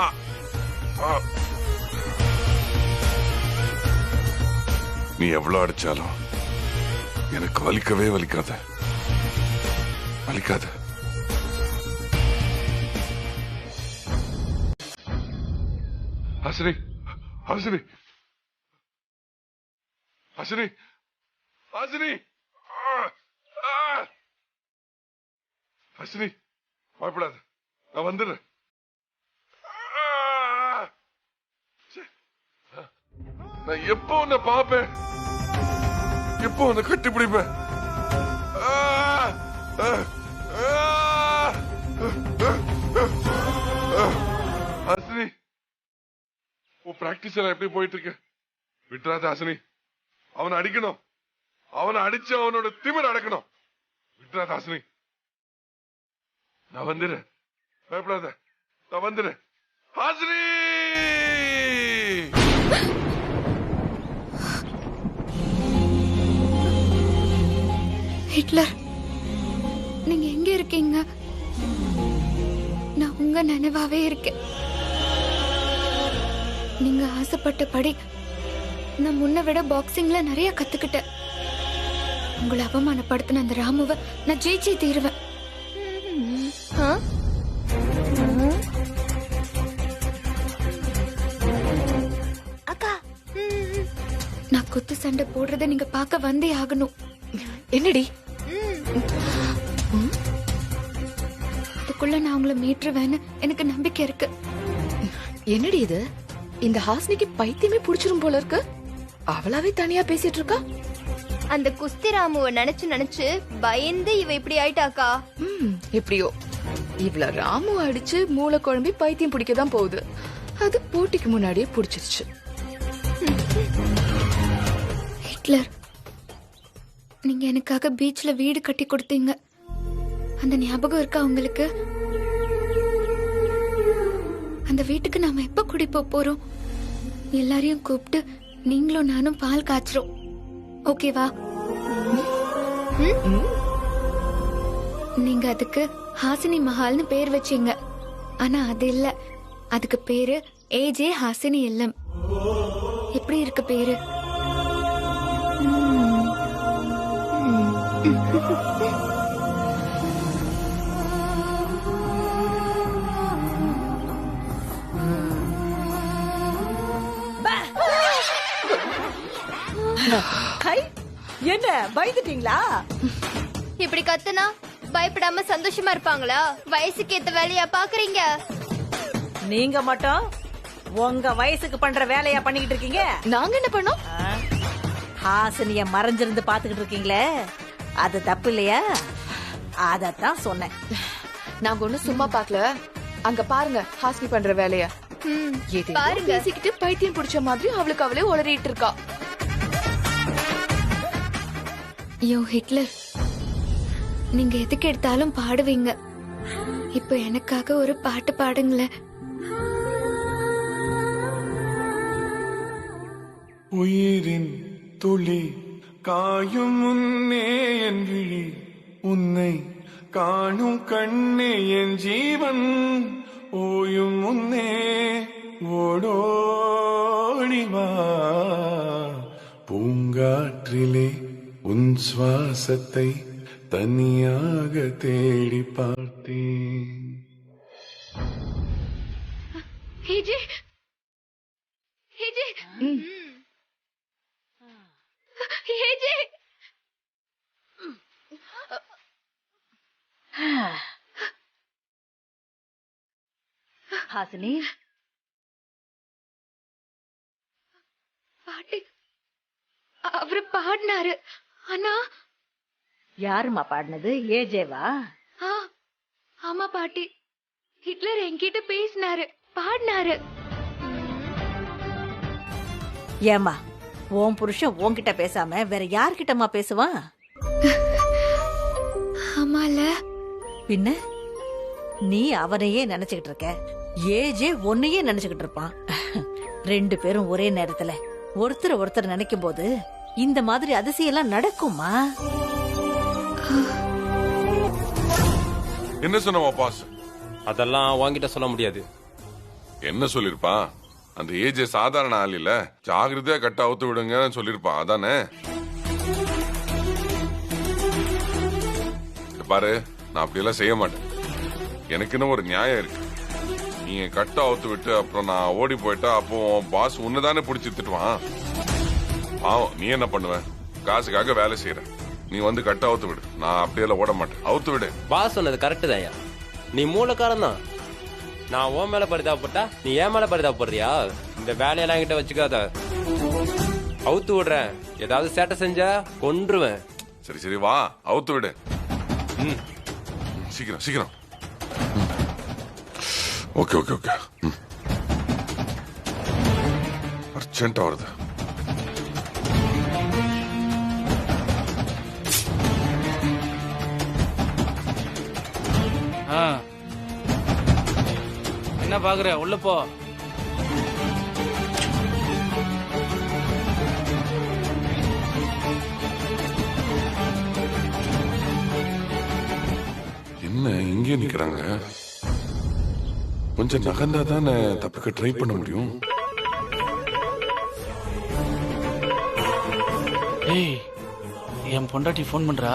நீ எவ்வளவு அடிச்சாலும் எனக்கு வலிக்கவே வலிக்காத. வலிக்காத. ஹாசினி, ஹாசினி, ஹாசினி, ஹாசினி, ஹாசினி, பயப்படாத, நான் வந்துடுறேன். நான் எப்போ உன்னை பாப்பேன், எப்போ உன்னை கட்டி பிடிப்பேன். ஹாசினி, உன் பிராக்டிஸ் எல்லாம் எப்படி போயிட்டு இருக்கு? விட்டுறாத ஹாசினி. அவனை அடிக்கணும், அவனை அடிச்சு அவனோட திமிர் அடக்கணும். விட்டுறாத ஹாசினி. நான் வந்துடுறேன், பயப்படாத, நான் வந்துடுறேன். ஹாசினி! ஹிட்லர், நீங்க எங்க இருக்கீங்க? நான் உங்க நினைவாவே இருக்கேன். நீங்க ஆசைப்பட்டபடி நான் முன்ன விட பாக்ஸிங்ல நிறைய கத்துக்கிட்டேன். உங்களை அவமானப்படுத்தின அந்த ராமுவை நான் ஜெயிச்சே தீருவேன். அக்கா, நான் குத்து சண்டை போடுறத நீங்க பார்க்க வந்தே ஆகணும். என்னடி? அதுக்குள்ள நான் உங்களை மீட்டுருவேன்னு எனக்கு நம்பிக்கை இருக்கு. என்னடி இது? இந்த ஹாசினிக்கு பைத்தியமே புடிச்சிரும் போல இருக்கு. அவளாவே தனியா பேசிட்டு இருக்கா. அந்த குஸ்தி ராமுவை நினைச்சு நினைச்சு பயந்து இவ இப்படி ஆயிட்டாக்கா. எப்படியோ இவ்ள ராமு அடிச்சு மூளை குழம்பி பைத்தியம் பிடிக்கதான் போகுது. அது போட்டிக்கு முன்னாடியே புடிச்சிருச்சு. ஹிட்லர், நீங்க எனக்காக பீச்ல வீடு கட்டி கொடுத்தீங்க. அந்த ஞாபகம் இருக்கா உங்களுக்கு? அந்த வீட்டுக்கு நாம எப்ப குடி போறோம்? எல்லாரையும் கூப்பிட்டு நீங்களும் நானும் பால் காய்ச்சறோம். ஓகேவா? நீங்க அதுக்கு ஹாசினி மஹால்னு பேர் வச்சீங்க. ஆனா அது இல்ல, அதுக்கு பேரு ஏஜே ஹாசினி இல்லம். எப்படி இருக்கு பேரு? ஹை, என்ன பயந்துட்டீங்களா? இப்படி கத்துனா பயப்படாம சந்தோஷமா இருப்பாங்களா? வயசுக்கு ஏத்த வேலையா பாக்குறீங்க? நீங்க மட்டும் உங்க வயசுக்கு பண்ற வேலையா பண்ணிக்கிட்டு இருக்கீங்க. நாங்க என்ன பண்ணோம்? ஹாசினிய மறைஞ்சிருந்து பாத்துக்கிட்டு இருக்கீங்களே, அது தப்பு இல்லையா? அதத்தான் சொன்னேன். நாங்க ஒண்ணும் சும்மா பாக்கல. அங்க பாருங்க ஹாசினி பண்ற வேலைய. பாருங்க பேசிக்கிட்டு பைத்தியம் பிடிச்ச மாதிரி அவளுக்கு அவளே உளறிட்டு இருக்கா. யோ ஹிட்லர், நீங்க எதுக்கு எடுத்தாலும் பாடுவீங்க. இப்ப எனக்காக ஒரு பாட்டு பாடுங்களேன். உயிரின் துளி காயும் முன்னே என் விழி, உன்னை காணும் கண்ணே என் ஜீவன் ஓயும் முன்னே ஓடோடிவா. பூங்காற்றிலே உன் சுவாசத்தை தனியாக தேடி பார்த்தேன். ஹேஜி, ஹேஜி, ஹேஜி. ஹாசினி, பாட்டு அவரு பாடினாரு. ஆனா யாருமா பாடினது? ஏஜேவா? ஆமா பாட்டி, ஹிட்லர் என்கிட்ட பேசினாரு, பாடினாரு. ஏமா, உன் புருஷன் உன்கிட்ட பேசாம வேற யார்கிட்டமா பேசுவான்? ஆமால. பின்ன நீ அவனையே நினைச்சுக்கிட்டு இருக்க, ஏஜே உன்னையே நினைச்சுக்கிட்டு இருப்பான். 2 பேரும் ஒரே நேரத்துல ஒருத்தர் ஒருத்தர் நினைக்கும் போது இந்த மாதிரி அதிசயம் நடக்குமா? என்ன சொன்ன பாஸ்? அதெல்லாம் வாங்கிட்ட சொல்ல முடியாது. என்ன சொல்லிருப்பான்? அந்த ஏஜ் சாதாரண ஆள் இல்ல, ஜாகிரதையா கட்ட அவுத்து விடுங்க சொல்லிருப்பான். அதானே? பாரு, நான் அப்படியெல்லாம் செய்ய மாட்டேன். எனக்குன்னு ஒரு நியாயம் இருக்கு. நீ கட்ட அவுத்து விட்டு அப்புறம் நான் ஓடி போயிட்டா அப்போ பாஸ் உன்னதானே பிடிச்சி திட்டுவான். பாவம், நீ என்ன பண்ணுவ? காசுக்காக வேலை செய்யற. நீ வந்து கட்ட அவுத்து விடு. நான் அப்படியெல்லாம் ஓட மாட்டேன். அவுத்து விடு. பாஸ் சொன்னது கரெக்டு தான்யா. நீ மூலக்காரன் தான். நான் உன் மேல பரிதாபப்பட்டா நீ ஏன் மேல பரிதாபப்படுறியா? இந்த வேலையெல்லாம் என்கிட்ட வச்சுக்காத. அவுத்து விடுறேன். ஏதாவது சேட்டை செஞ்சா கொன்றுவேன். சரி சரி, வா அவுத்து விடு. சீக்கிரம் சீக்கிரம். Okay okay okay. அர்ஜென்ட்டா வருது. என்ன பாக்குற? உள்ள போ. என்ன இங்கே நிக்கிறாங்க? கொஞ்சம் நகர்ந்தா தானே தப்பிக்க ட்ரை பண்ண முடியும். ஏய், என் பொண்டாட்டி போன் பண்றா.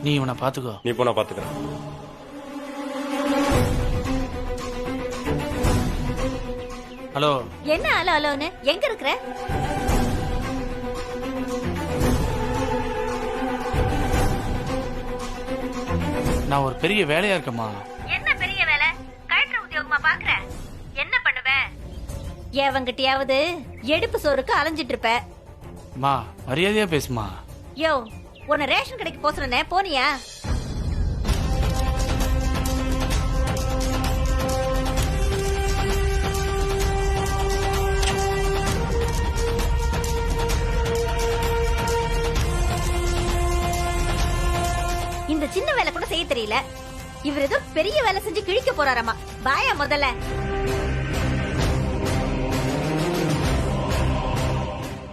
நீ இவனை பாத்துக்கோ. நீ போனா பாத்துக்கிறேன். ஹலோ. என்ன ஹலோ ஹலோன்னு? எங்க இருக்கிற? நான் ஒரு பெரிய வேலையா இருக்கேம்மா. என்ன பெரிய வேலை? கலெக்டர் உத்தியோகமா பாக்குற? என்ன பண்ணுவ? எவங்கிட்டயாவது எடுப்பு சோறுக்கு அலைஞ்சிட்டு இருப்ப. மா, மரியாதையா பேசுமா. யோ, உன்னை ரேஷன் கடைக்கு போக சொன்னேன், போனியா? இந்த சின்ன வேலை கூட செய்ய தெரியல. இவர் ஏதோ பெரிய வேலை செஞ்சு கிழிக்க போறாராமா. பாயா முதல்ல.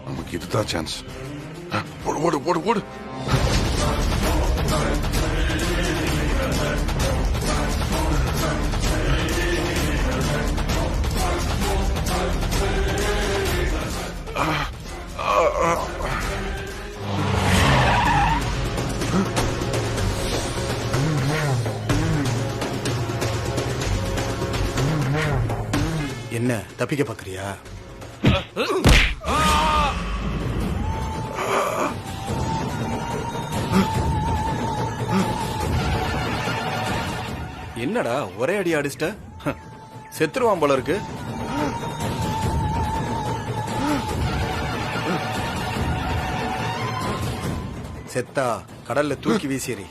நமக்கு இதுதான் சான்ஸ். ஓடு ஓடு ஓடு ஓடு. என்ன தப்பிக்க பாக்குறியா? என்னடா ஒரே அடி அடிச்சிட்ட? செத்துருவான் போல இருக்கு. செத்தா கடல்ல தூக்கி வீசியறி.